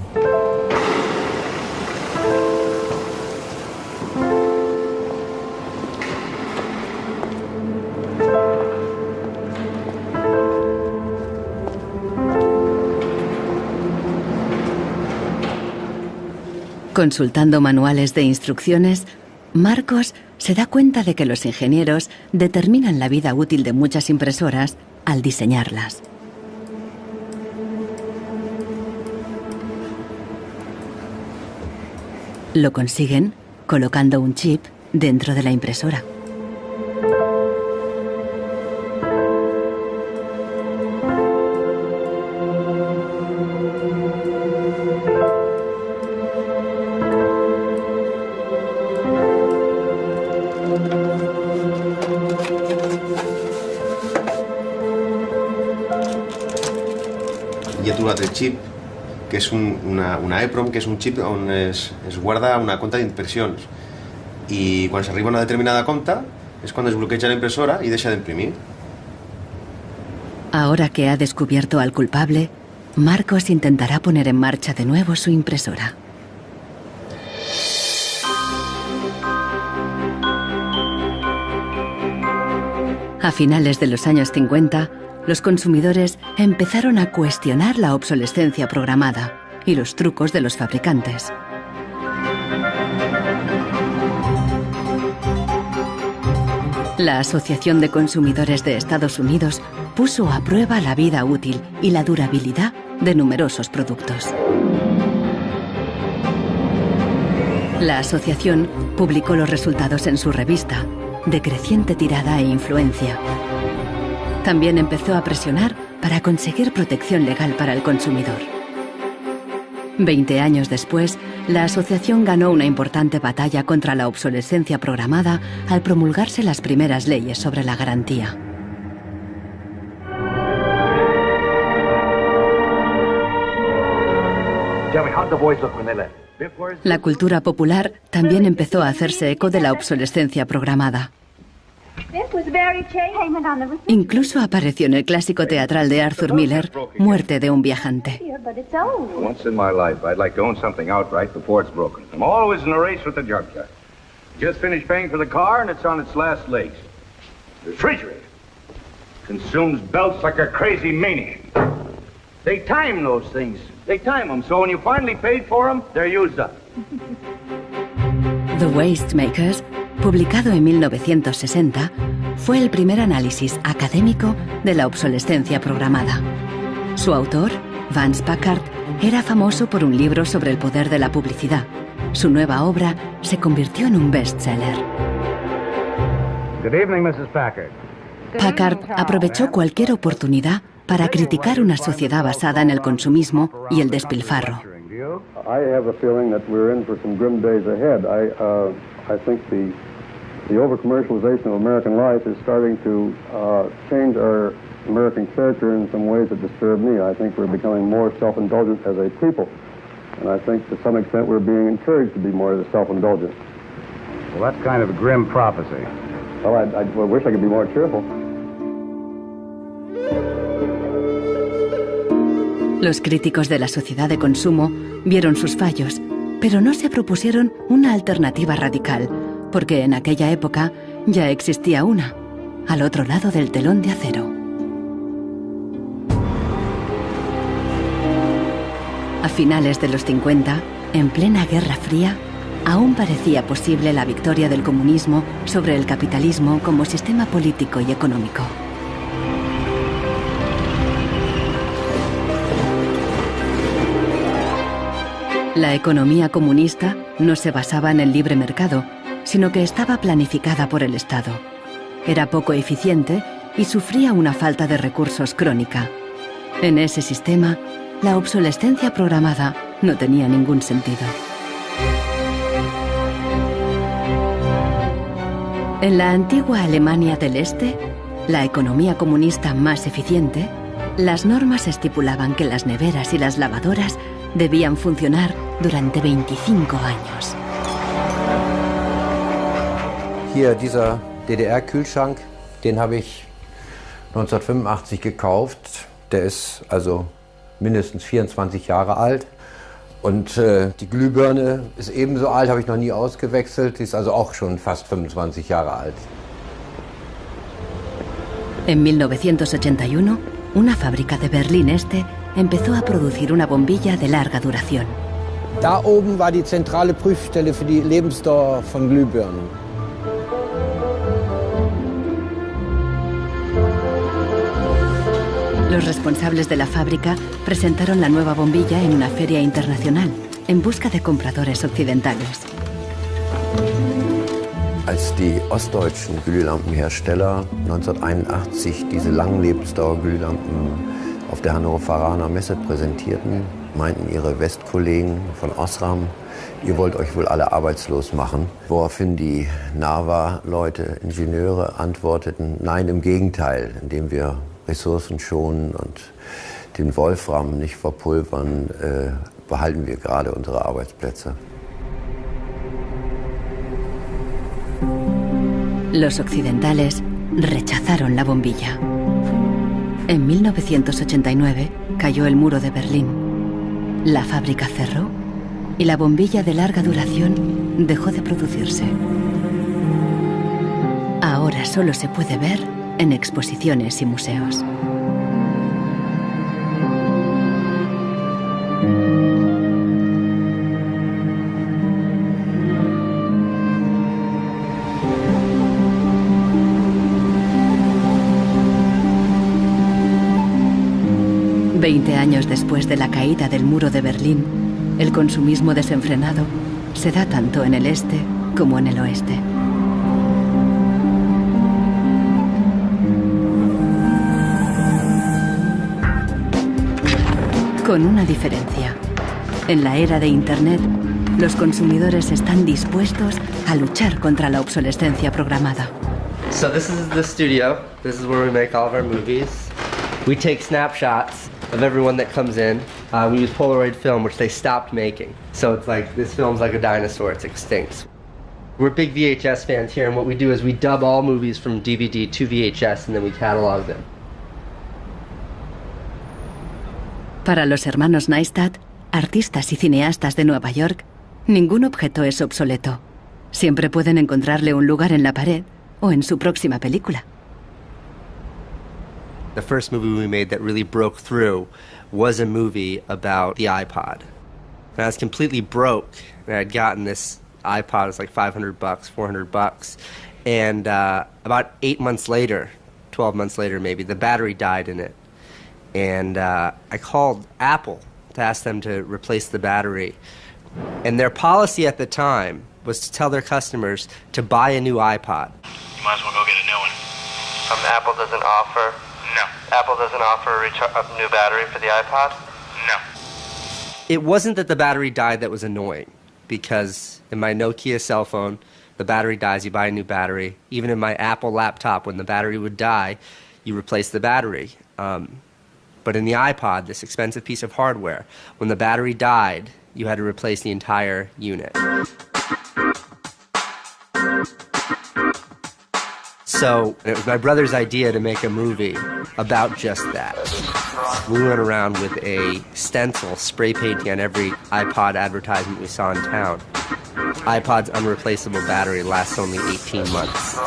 S2: Consultando manuales de instrucciones, Marcos se da cuenta de que los ingenieros determinan la vida útil de muchas impresoras al diseñarlas. Lo consiguen colocando un chip dentro de la impresora.
S1: Hi ha trobat el xip, que és una EEPROM, que és un xip on es guarda una compta d'impressions. I quan s'arriba a una determinada compta és quan es bloqueja la impresora i deixa d'imprimir.
S2: Ahora que ha descubierto al culpable, Marcos intentará poner en marcha de nuevo su impresora. A finales de los años 50, los consumidores empezaron a cuestionar la obsolescencia programada y los trucos de los fabricantes. La Asociación de Consumidores de Estados Unidos puso a prueba la vida útil y la durabilidad de numerosos productos. La asociación publicó los resultados en su revista, de creciente tirada e influencia. También empezó a presionar para conseguir protección legal para el consumidor. 20 años después, la asociación ganó una importante batalla contra la obsolescencia programada al promulgarse las primeras leyes sobre la garantía. La cultura popular también empezó a hacerse eco de la obsolescencia programada. Incluso apareció en el clásico teatral de Arthur Miller, Muerte de un viajante.
S20: Once in my life, I'd like to own something outright before it's broken. I'm always in a race with the junkyard. Just finished paying for the car and it's on its last legs. The refrigerator consumes belts like a crazy maniac. They time those things. They time them, so when you finally paid for them, they're used up.
S2: The Waste Makers, publicado en 1960, fue el primer análisis académico de la obsolescencia programada. Su autor, Vance Packard, era famoso por un libro sobre el poder de la publicidad. Su nueva obra se convirtió en un bestseller.
S20: Good evening, Mrs. Packard.
S2: Packard aprovechó cualquier oportunidad para criticar una sociedad basada en el consumismo y el despilfarro.
S3: I have a feeling that we're in for some grim days ahead. I think the over-commercialization of American life is starting to change our American character in some ways that disturb me. I think we're becoming more self-indulgent as a people. And I think to some extent we're being encouraged to be more self-indulgent.
S20: Well, that's kind of a grim prophecy.
S3: Well, I wish I could be more cheerful.
S2: Los críticos de la sociedad de consumo vieron sus fallos, pero no se propusieron una alternativa radical, porque en aquella época ya existía una, al otro lado del telón de acero. A finales de los 50, en plena Guerra Fría, aún parecía posible la victoria del comunismo sobre el capitalismo como sistema político y económico. La economía comunista no se basaba en el libre mercado, sino que estaba planificada por el Estado. Era poco eficiente y sufría una falta de recursos crónica. En ese sistema, la obsolescencia programada no tenía ningún sentido. En la antigua Alemania del Este, la economía comunista más eficiente, las normas estipulaban que las neveras y las lavadoras debían funcionar durante 25 años.
S10: Hier, dieser DDR-Kühlschrank, den habe ich 1985 gekauft. Der ist also mindestens 24 Jahre alt. Und die Glühbirne ist ebenso alt, habe ich noch nie ausgewechselt. Die ist also auch schon fast 25 Jahre alt.
S2: En 1981, una fábrica de Berlín Este empezó a producir una bombilla de larga duración.
S10: Da oben war die zentrale Prüfstelle für die Lebensdauer von Glühbirnen.
S2: Los responsables de la fábrica presentaron la nueva bombilla en una feria internacional, en busca de compradores occidentales.
S10: Als die ostdeutschen Glühlampenhersteller 1981 diese Langlebensdauerglühlampen auf der Hannoveraner Messe präsentierten, meinten ihre Westkollegen von Osram, ihr wollt euch wohl alle arbeitslos machen. Woraufhin die NAVA-Leute, Ingenieure, antworteten, nein, im Gegenteil, indem wir Ressourcen schonen und den Wolfram nicht verpulvern, behalten wir gerade unsere Arbeitsplätze.
S2: Los occidentales rechazaron la bombilla. En 1989 cayó el muro de Berlín. La fábrica cerró y la bombilla de larga duración dejó de producirse. Ahora solo se puede ver en exposiciones y museos. Veinte años después de la caída del muro de Berlín, el consumismo desenfrenado se da tanto en el este como en el oeste. Con una diferencia. En la era de Internet, los consumidores están dispuestos a luchar contra la obsolescencia programada.
S21: So this is the studio. This is where we make all of our movies. We take snapshots of everyone that comes in. We use Polaroid film, which they stopped making. So it's like, this film's like a dinosaur, it's extinct. We're big VHS fans here, and what we do is we dub all movies from DVD to VHS, and then we catalog them.
S2: Para los hermanos Neistat, artistas y cineastas de Nueva York, ningún objeto es obsoleto. Siempre pueden encontrarle un lugar en la pared o en su próxima película.
S21: The first movie we made that really broke through was a movie about the iPod. And I was completely broke, and I had gotten this iPod. It was like $500, $400. And about 8 months later, 12 months later maybe, the battery died in it. And I called Apple to ask them to replace the battery. And their policy at the time was to tell their customers to buy a new iPod.
S16: You might as well go get a new one.
S21: Apple doesn't offer?
S16: No.
S6: Apple doesn't offer a new battery for the iPod?
S16: No.
S21: It wasn't that the battery died that was annoying, because in my Nokia cell phone, the battery dies, you buy a new battery. Even in my Apple laptop, when the battery would die, you replace the battery. But in the iPod, this expensive piece of hardware, when the battery died, you had to replace the entire unit. So it was my brother's idea to make a movie about just that. We went around with a stencil, spray painting on every iPod advertisement we saw in town. iPod's unreplaceable battery lasts only 18 months.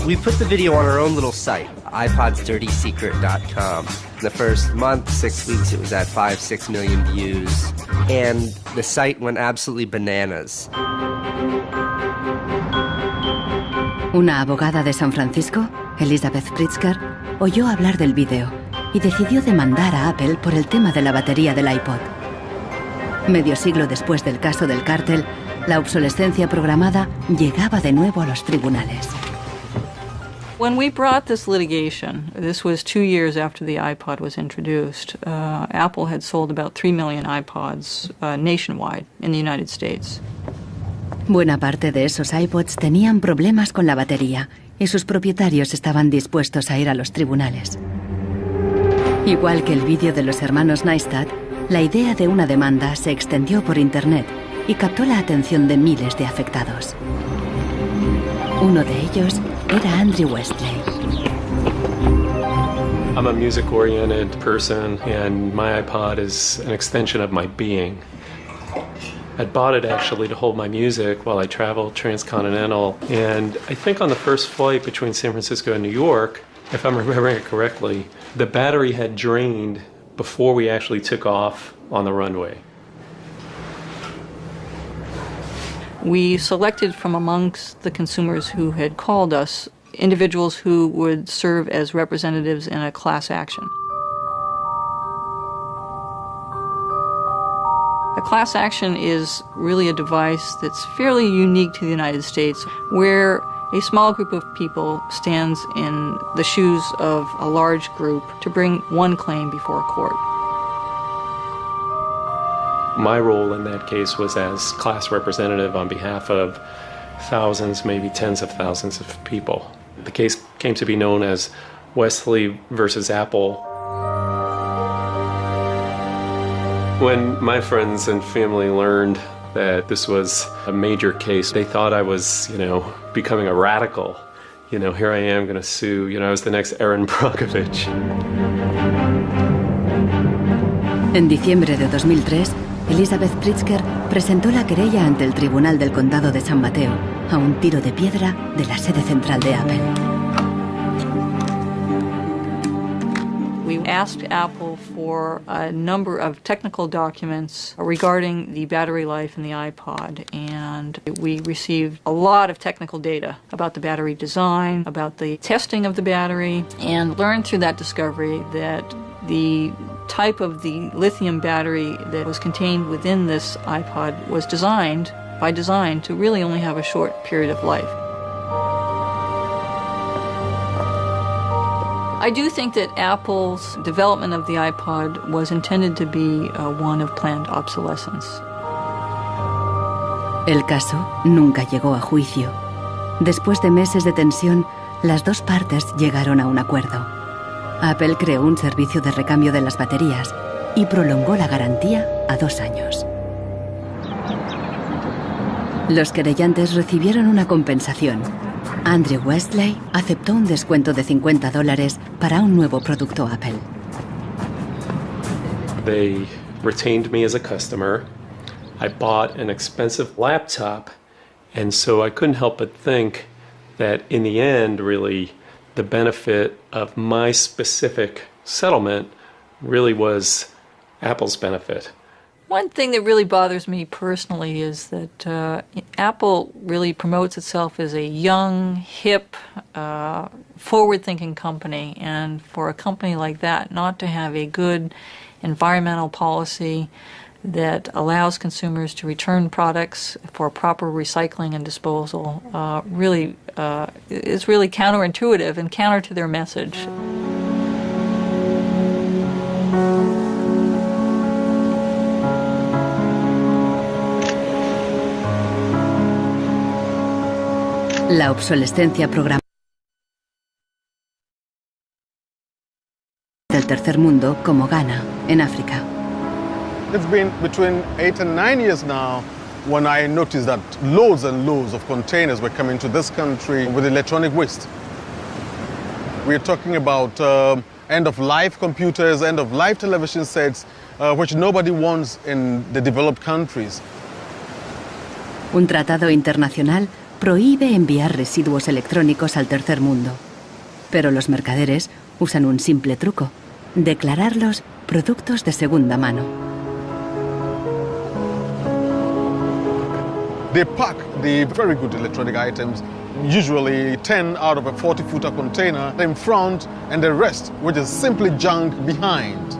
S21: We put the video on our own little site, iPodsDirtySecret.com. The first month, 6 weeks, it was at 5-6 million views. And the site went absolutely bananas.
S2: Una abogada de San Francisco, Elizabeth Pritzker, oyó hablar del vídeo y decidió demandar a Apple por el tema de la batería del iPod. Medio siglo después del caso del cártel, la obsolescencia programada llegaba de nuevo a los tribunales.
S8: When we brought this litigation, this was 2 years after the iPod was introduced, Apple had sold about 3 million iPods nationwide in the United States.
S2: Buena parte de esos iPods tenían problemas con la batería y sus propietarios estaban dispuestos a ir a los tribunales. Igual que el vídeo de los hermanos Neistat, la idea de una demanda se extendió por Internet y captó la atención de miles de afectados. Uno de ellos era Andrew Westley.
S22: I'm a music-oriented person, and my iPod is an extension of my being. I bought it actually to hold my music while I traveled transcontinental, and I think on the first flight between San Francisco and New York, if I'm remembering it correctly, the battery had drained before we actually took off on the runway.
S8: We selected from amongst the consumers who had called us individuals who would serve as representatives in a class action. A class action is really a device that's fairly unique to the United States, where a small group of people stands in the shoes of a large group to bring one claim before a court.
S22: My role in that case was as class representative on behalf of thousands, maybe tens of thousands of people. The case came to be known as Westley versus Apple. When my friends and family learned that this was a major case, they thought I was, becoming a radical. Here I am going to sue, I was the next Erin Brockovich.
S2: En diciembre de 2003, Elizabeth Pritzker presentó la querella ante el Tribunal del Condado de San Mateo, a un tiro de piedra de la sede central de Apple.
S8: We asked Apple for a number of technical documents regarding the battery life in the iPod, and we received a lot of technical data about the battery design, about the testing of the battery, and learned through that discovery that the type of the lithium battery that was contained within this iPod was designed, by design, to really only have a short period of life. I do think that Apple's development of the iPod was intended to be one of planned obsolescence.
S2: El caso nunca llegó a juicio. Después de meses de tensión, las dos partes llegaron a un acuerdo. Apple creó un servicio de recambio de las baterías y prolongó la garantía a 2 años. Los querellantes recibieron una compensación. Andrew Westley aceptó un descuento de $50 para un nuevo producto Apple.
S22: They retained me as a customer. I bought an expensive laptop, and so I couldn't help but think that in the end, really, the benefit of my specific settlement really was Apple's benefit.
S8: One thing that really bothers me personally is that Apple really promotes itself as a young, hip, forward-thinking company, and for a company like that not to have a good environmental policy, that allows consumers to return products for proper recycling and disposal is really counterintuitive and counter to their message.
S2: La obsolescencia programada del tercer mundo, como Ghana, en África.
S7: It's been between 8 and 9 years now when I noticed that loads and loads of containers were coming to this country with electronic waste. We're talking about end-of-life computers, end-of-life television sets, which nobody wants in the developed countries.
S2: Un tratado internacional prohíbe enviar residuos electrónicos al tercer mundo. Pero los mercaderes usan un simple truco: declararlos productos de segunda mano.
S7: They pack the very good electronic items, usually 10 out of a 40-footer container, in front, and the rest, which is simply junk, behind.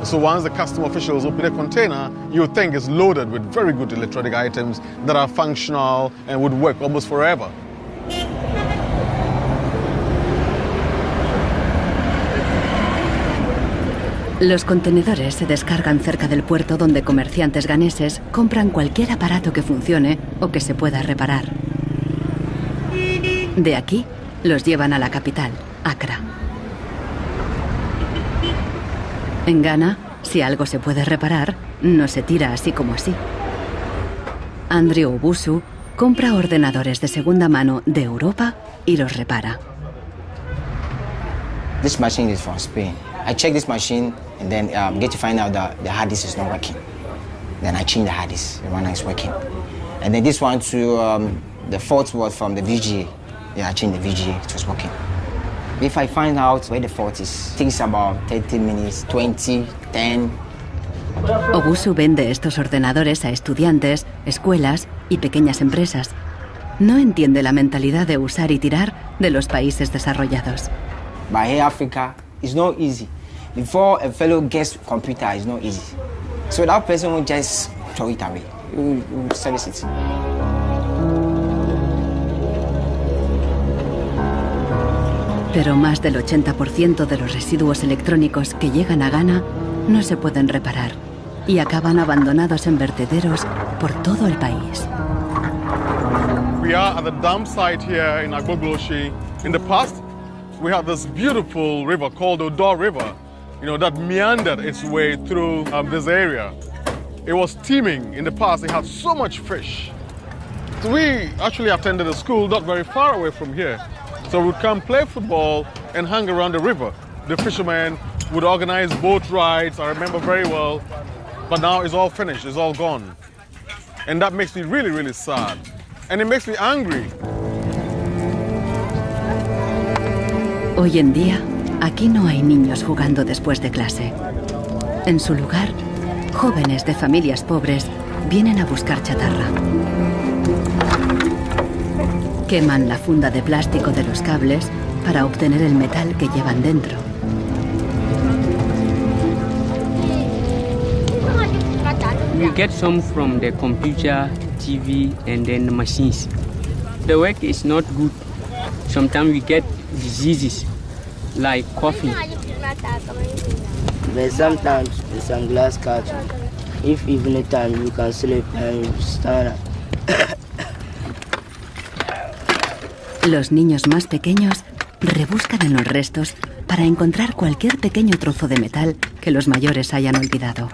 S7: So once the custom officials open a container, you think it's loaded with very good electronic items that are functional and would work almost forever.
S2: Los contenedores se descargan cerca del puerto donde comerciantes ganeses compran cualquier aparato que funcione o que se pueda reparar. De aquí los llevan a la capital, Accra. En Ghana, si algo se puede reparar, no se tira así como así. Andrew Obusu compra ordenadores de segunda mano de Europa y los repara.
S9: This machine is from Spain. I check this machine and then get to find out that the hard disk is not working. Then I change the hard disk, the one that is working. And then this one too, the fault was from the VGA. Yeah, I changed the VGA, it was working. If I find out where the fault is, it takes about 30 minutes, 20, 10.
S2: Obusu vende estos ordenadores a estudiantes, escuelas y pequeñas empresas. No entiende la mentalidad de usar y tirar de los países desarrollados.
S9: But here Africa, it's not easy. Before a fellow gets computer, it's not easy. So that person will just throw it away. He will service it.
S2: Pero más del 80% de los residuos electrónicos que llegan a Ghana no se pueden reparar y acaban abandonados en vertederos por todo el país.
S7: We are at the dump site here in Agbogloshi. In the past, we had this beautiful river called Odor River, that meandered its way through this area. It was teeming. In the past, it had so much fish. So we actually attended a school not very far away from here. So we'd come play football and hang around the river. The fishermen would organize boat rides, I remember very well. But now it's all finished, it's all gone. And that makes me really, really sad. And it makes me angry.
S2: Hoy en día, aquí no hay niños jugando después de clase. En su lugar, jóvenes de familias pobres vienen a buscar chatarra. Queman la funda de plástico de los cables para obtener el metal que llevan dentro.
S14: We get some from the computer, TV, and then the machines. The work is not good. Sometimes we get diseases like coughing.
S23: But sometimes it's some glass carton. If evening time you can sleep and stand up.
S2: Los niños más pequeños rebuscan en los restos para encontrar cualquier pequeño trozo de metal que los mayores hayan olvidado.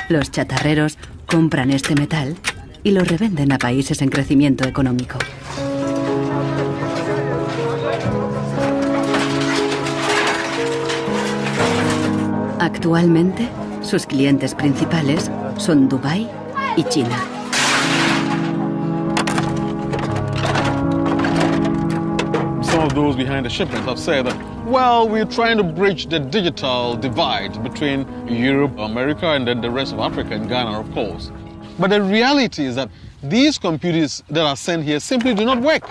S2: Los chatarreros compran este metal y lo revenden a países en crecimiento económico. Actualmente, sus clientes principales son Dubái y China.
S7: Some of those behind the shipments have said that, well, we're trying to bridge the digital divide between Europe, America, and then the rest of Africa and Ghana, of course. But the reality is that these computers that are sent here simply do not work.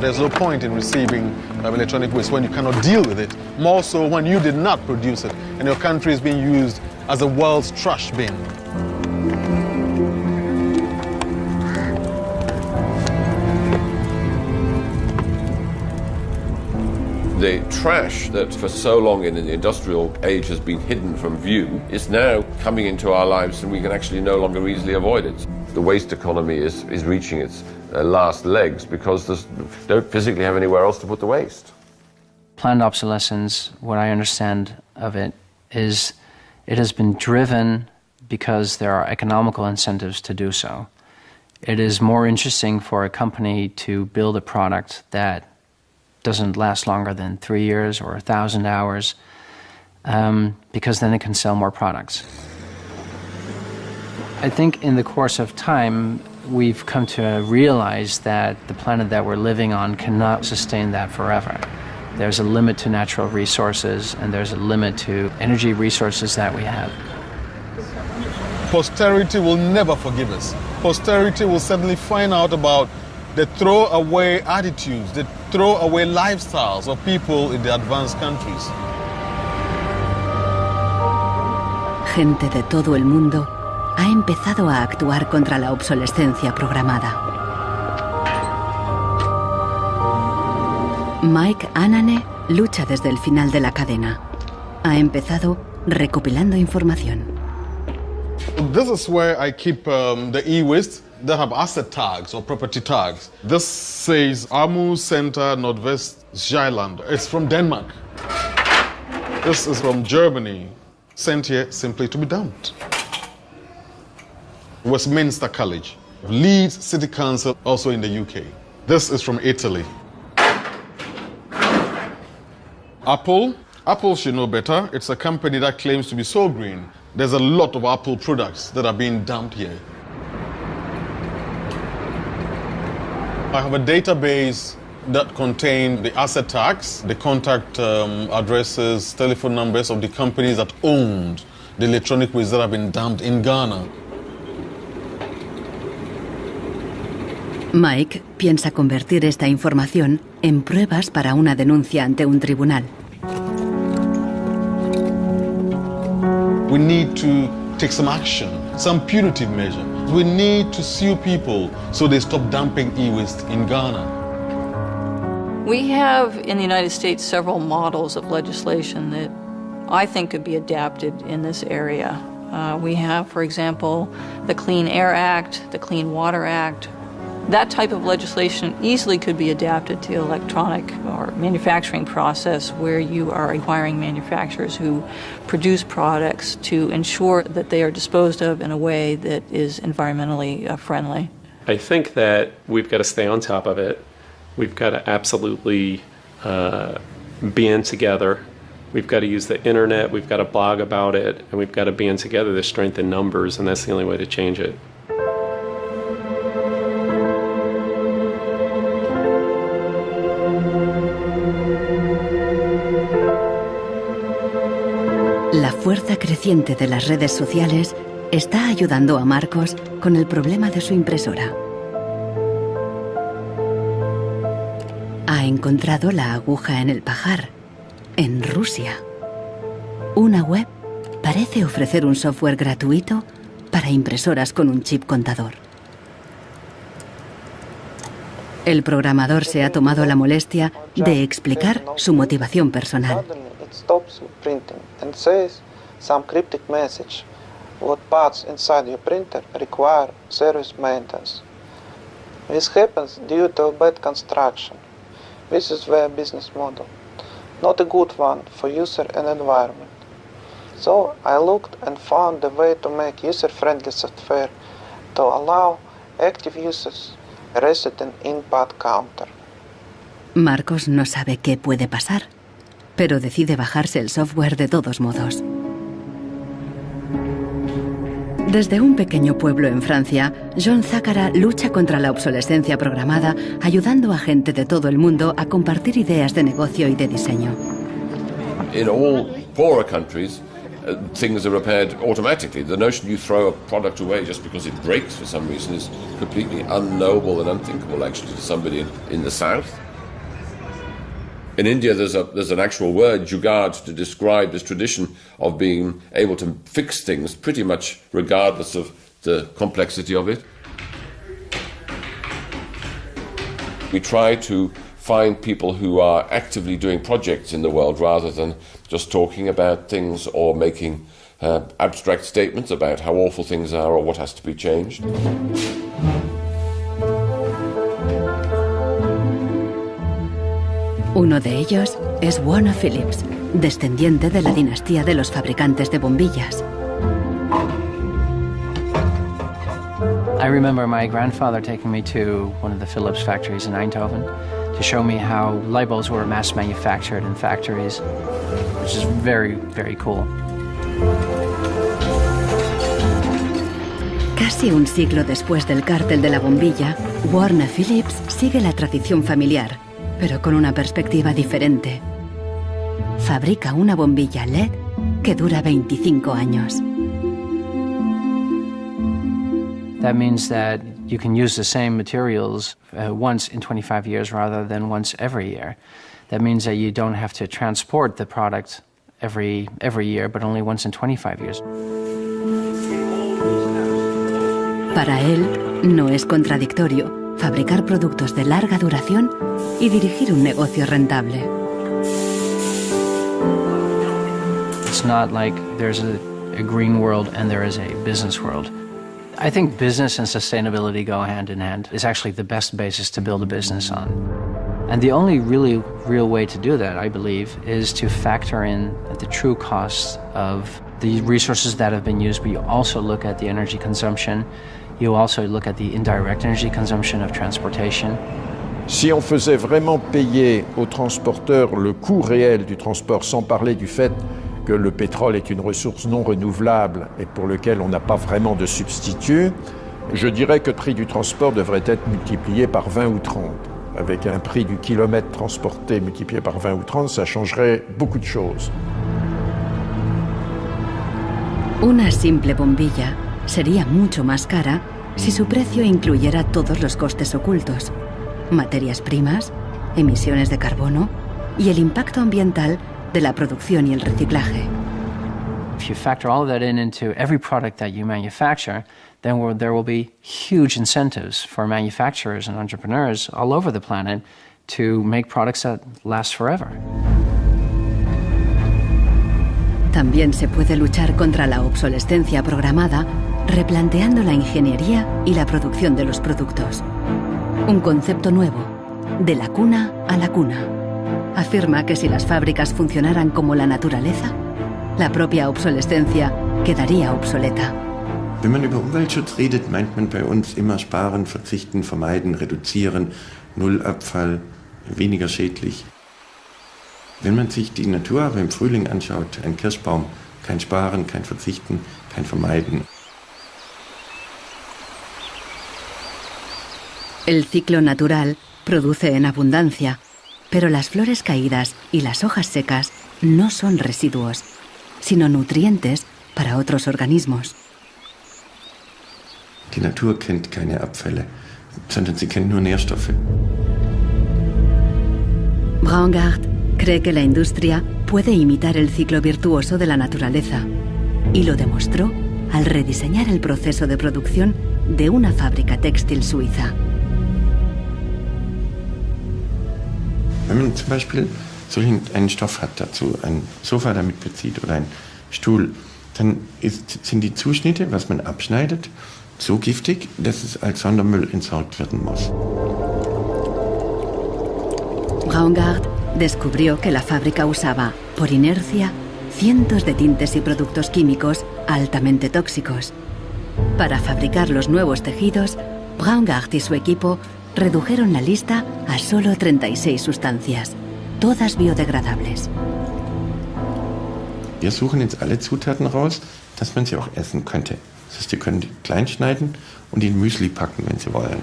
S7: There's no point in receiving electronic waste when you cannot deal with it, more so when you did not produce it and your country is being used as the world's trash bin.
S13: The trash that for so long in the industrial age has been hidden from view is now coming into our lives and we can actually no longer easily avoid it. The waste economy is reaching its last legs because they don't physically have anywhere else to put the waste.
S15: Planned obsolescence, what I understand of it, is it has been driven because there are economical incentives to do so. It is more interesting for a company to build a product that doesn't last longer than 3 years or 1,000 hours, because then it can sell more products. I think in the course of time, we've come to realize that the planet that we're living on cannot sustain that forever. There's a limit to natural resources, and there's a limit to energy resources that we have.
S7: Posterity will never forgive us. Posterity will suddenly find out about the throwaway attitudes, the throwaway lifestyles of people in the advanced countries.
S2: Gente de todo el mundo ha empezado a actuar contra la obsolescencia programada. Mike Anane lucha desde el final de la cadena. Ha empezado recopilando información.
S7: This is where I keep the e-waste that have asset tags or property tags. This says Amu Center Nordvest Zeeland. It's from Denmark. This is from Germany, sent here simply to be dumped. Westminster College, Leeds City Council, also in the UK. This is from Italy. Apple should know better. It's a company that claims to be so green. There's a lot of Apple products that are being dumped here. I have a database that contains the asset tags, the contact addresses, telephone numbers of the companies that owned the electronic waste that have been dumped in Ghana.
S2: Mike piensa convertir esta información en pruebas para una denuncia ante un tribunal.
S7: We need to take some action, some punitive measure. We need to sue people so they stop dumping e-waste in Ghana.
S8: We have in the United States several models of legislation that I think could be adapted in this area. We have, for example, the Clean Air Act, the Clean Water Act. That type of legislation easily could be adapted to electronic or manufacturing process where you are requiring manufacturers who produce products to ensure that they are disposed of in a way that is environmentally friendly.
S22: I think that we've got to stay on top of it. We've got to absolutely band together. We've got to use the internet, we've got to blog about it, and we've got to band together the strength in numbers, and that's the only way to change it.
S2: La fuerza creciente de las redes sociales está ayudando a Marcos con el problema de su impresora. Ha encontrado la aguja en el pajar, en Rusia. Una web parece ofrecer un software gratuito para impresoras con un chip contador. El programador se ha tomado la molestia de explicar su motivación personal.
S17: Stops printing and says some cryptic message. What parts inside your printer require service maintenance. This happens due to a bad construction. This is their business model. Not a good one for user and environment. So I looked and found a way to make user-friendly software to allow active users reset an input counter.
S2: Marcos no sabe qué puede pasar, pero decide bajarse el software de todos modos. Desde un pequeño pueblo en Francia, John Zacara lucha contra la obsolescencia programada, ayudando a gente de todo el mundo a compartir ideas de negocio y de diseño.
S13: In all poorer countries, things are repaired automatically. The notion you throw a product away just because it breaks for some reason is completely unknowable and unthinkable actually to somebody in the south. In India, there's an actual word, jugaad, to describe this tradition of being able to fix things pretty much regardless of the complexity of it. We try to find people who are actively doing projects in the world rather than just talking about things or making abstract statements about how awful things are or what has to be changed.
S2: Uno de ellos es Warner Phillips, descendiente de la dinastía de los fabricantes de bombillas.
S15: I remember my grandfather taking me to one of the Philips factories in Eindhoven to show me how light bulbs were mass manufactured in factories, which is very, very cool.
S2: Casi un siglo después del cártel de la bombilla, Warner Phillips sigue la tradición familiar, pero con una perspectiva diferente. Fabrica una bombilla LED que dura 25 años.
S15: That means that you can use the same materials once in 25 years rather than once every year. That means that you don't have to transport the product every year, but only once in 25 years.
S2: Para él, no es contradictorio fabricar productos de larga duración y dirigir un negocio rentable.
S15: It's not like there's a green world and there is a business world. I think business and sustainability go hand in hand. It's actually the best basis to build a business on. And the only really real way to do that, I believe, is to factor in the true costs of the resources that have been used, but you also look at the energy consumption. You also look at the indirect energy consumption of transportation.
S5: Si on faisait vraiment payer aux transporteurs le coût réel du transport, sans parler du fait que le pétrole est une ressource non renouvelable et pour lequel on n'a pas vraiment de substitut, je dirais que le prix du transport devrait être multiplié par 20 ou 30. Avec un prix du kilomètre transporté multiplié par 20 ou 30, ça changerait beaucoup de choses.
S2: Una simple bombilla sería mucho más cara si su precio incluyera todos los costes ocultos, materias primas, emisiones de carbono y el impacto ambiental de la producción y el reciclaje.
S15: If you factor all of that into every product that you manufacture, then there will be huge incentives for manufacturers and entrepreneurs all over the planet to make products that last forever.
S2: También se puede luchar contra la obsolescencia programada replanteando la ingeniería y la producción de los productos. Un concepto nuevo, de la cuna a la cuna. Afirma que si las fábricas funcionaran como la naturaleza, la propia obsolescencia quedaría obsoleta.
S10: Wenn man über Umweltschutz redet, meint man bei uns immer sparen, verzichten, vermeiden, reduzieren, Nullabfall, weniger schädlich. Wenn man sich die Natur aber im Frühling anschaut, ein Kirschbaum, kein Sparen, kein Verzichten, kein Vermeiden.
S2: El ciclo natural produce en abundancia, pero las flores caídas y las hojas secas no son residuos, sino nutrientes para otros organismos.
S10: Die Natur kennt keine Abfälle, sondern sie kennt nur Nährstoffe.
S2: Braungart cree que la industria puede imitar el ciclo virtuoso de la naturaleza y lo demostró al rediseñar el proceso de producción de una fábrica textil suiza.
S10: Wenn man zum Beispiel einen Stoff hat, dazu ein Sofa damit bezieht oder einen Stuhl, dann sind die Zuschnitte, was man abschneidet, so giftig, dass es als Sondermüll entsorgt werden muss.
S2: Braungart descubrió que la fábrica usaba, por inercia, cientos de tintes y productos químicos altamente tóxicos. Para fabricar los nuevos tejidos, Braungart y su equipo redujeron la lista a solo 36 sustancias, todas biodegradables.
S10: Wir suchen jetzt alle Zutaten raus, dass man sie auch essen könnte. Das heißt, Sie können die klein schneiden und in Müsli packen, wenn Sie wollen.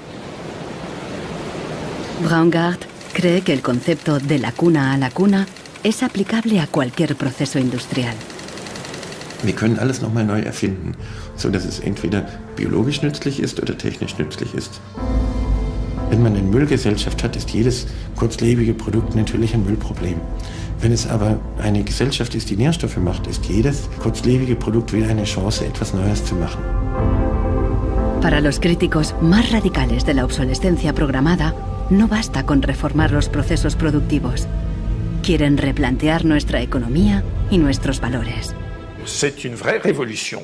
S2: Braungart cree que el concepto de la cuna a la cuna es aplicable a cualquier proceso industrial.
S10: Wir können alles nochmal neu erfinden, so dass es entweder biologisch nützlich ist oder technisch nützlich ist.
S4: Wenn man eine Müllgesellschaft hat, ist jedes kurzlebige Produkt natürlich ein Müllproblem. Wenn es aber eine Gesellschaft ist, die Nährstoffe macht, ist jedes kurzlebige Produkt wieder eine Chance, etwas Neues zu machen.
S2: Para los críticos más radicales de la obsolescencia programada, no basta con reformar los procesos productivos. Quieren replantear nuestra economía y nuestros valores.
S5: C'est une vraie révolution.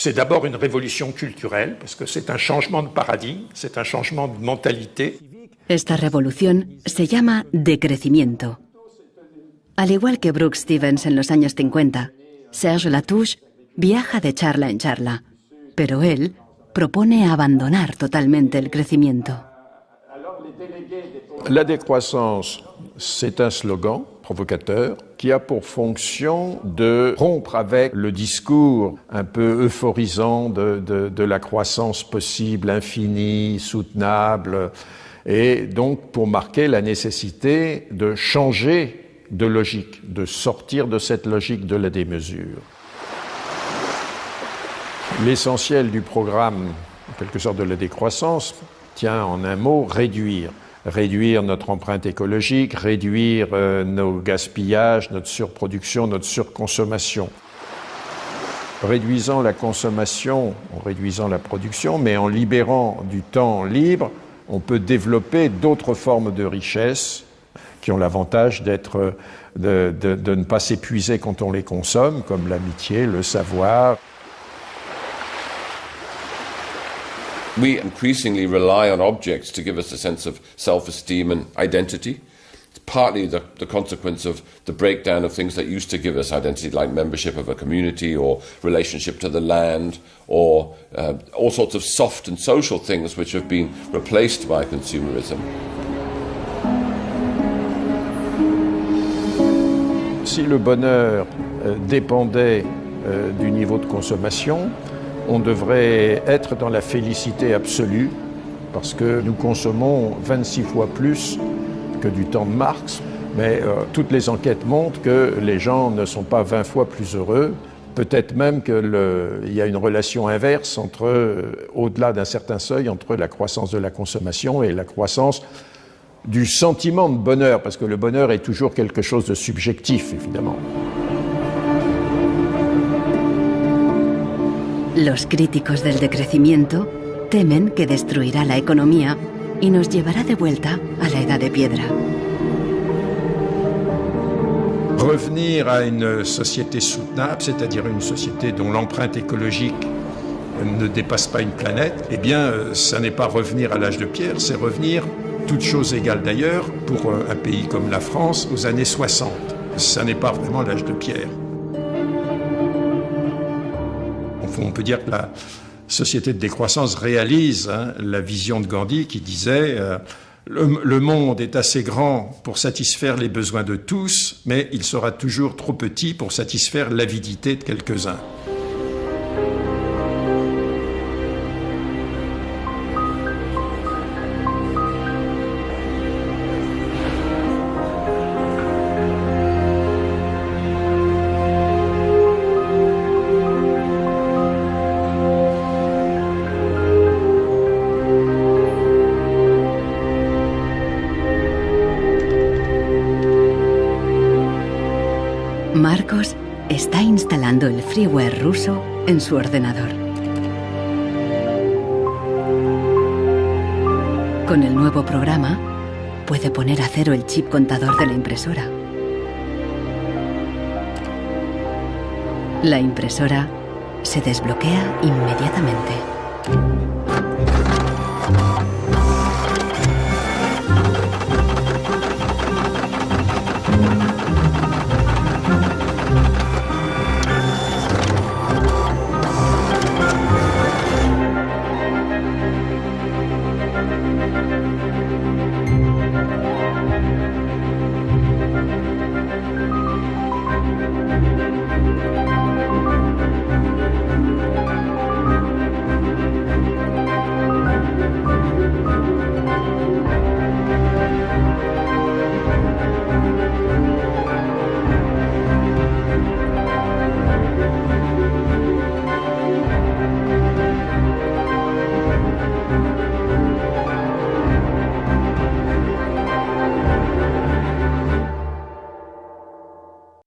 S5: C'est d'abord une révolution culturelle, parce que c'est un changement de paradigme, c'est un changement de mentalité.
S2: Esta revolución se llama decrecimiento. Al igual que Brooks Stevens en los años 50, Serge Latouche viaja de charla en charla, pero él propone abandonar totalmente el crecimiento.
S5: La décroissance, c'est un slogan provocateur qui a pour fonction de rompre avec le discours un peu euphorisant de la croissance possible, infinie, soutenable, et donc pour marquer la nécessité de changer de logique, de sortir de cette logique de la démesure. L'essentiel du programme, en quelque sorte de la décroissance, tient en un mot réduire. Réduire notre empreinte écologique, réduire nos gaspillages, notre surproduction, notre surconsommation. Réduisant la consommation, en réduisant la production, mais en libérant du temps libre, on peut développer d'autres formes de richesse qui ont l'avantage de ne pas s'épuiser quand on les consomme, comme l'amitié, le savoir.
S13: We increasingly rely on objects to give us a sense of self-esteem and identity. It's partly the consequence of the breakdown of things that used to give us identity, like membership of a community or relationship to the land, or all sorts of soft and social things which have been replaced by consumerism.
S5: Si le bonheur dépendait du niveau de consommation, on devrait être dans la félicité absolue, parce que nous consommons 26 fois plus que du temps de Marx, mais toutes les enquêtes montrent que les gens ne sont pas 20 fois plus heureux, peut-être même qu'il y a une relation inverse au-delà d'un certain seuil, entre la croissance de la consommation et la croissance du sentiment de bonheur, parce que le bonheur est toujours quelque chose de subjectif, évidemment.
S2: Los críticos del decrecimiento temen que destruirá la economía y nos llevará de vuelta a la edad de piedra.
S5: Revenir à une société soutenable, c'est-à-dire une société dont l'empreinte écologique ne dépasse pas une planète, eh bien, ça n'est pas revenir à l'âge de pierre, c'est revenir, toutes choses égales d'ailleurs, pour un pays comme la France, aux années 60. Ça n'est pas vraiment l'âge de pierre. On peut dire que la société de décroissance réalise la vision de Gandhi qui disait le monde est assez grand pour satisfaire les besoins de tous, mais il sera toujours trop petit pour satisfaire l'avidité de quelques-uns.
S2: Marcos está instalando el freeware ruso en su ordenador. Con el nuevo programa, puede poner a cero el chip contador de la impresora. La impresora se desbloquea inmediatamente.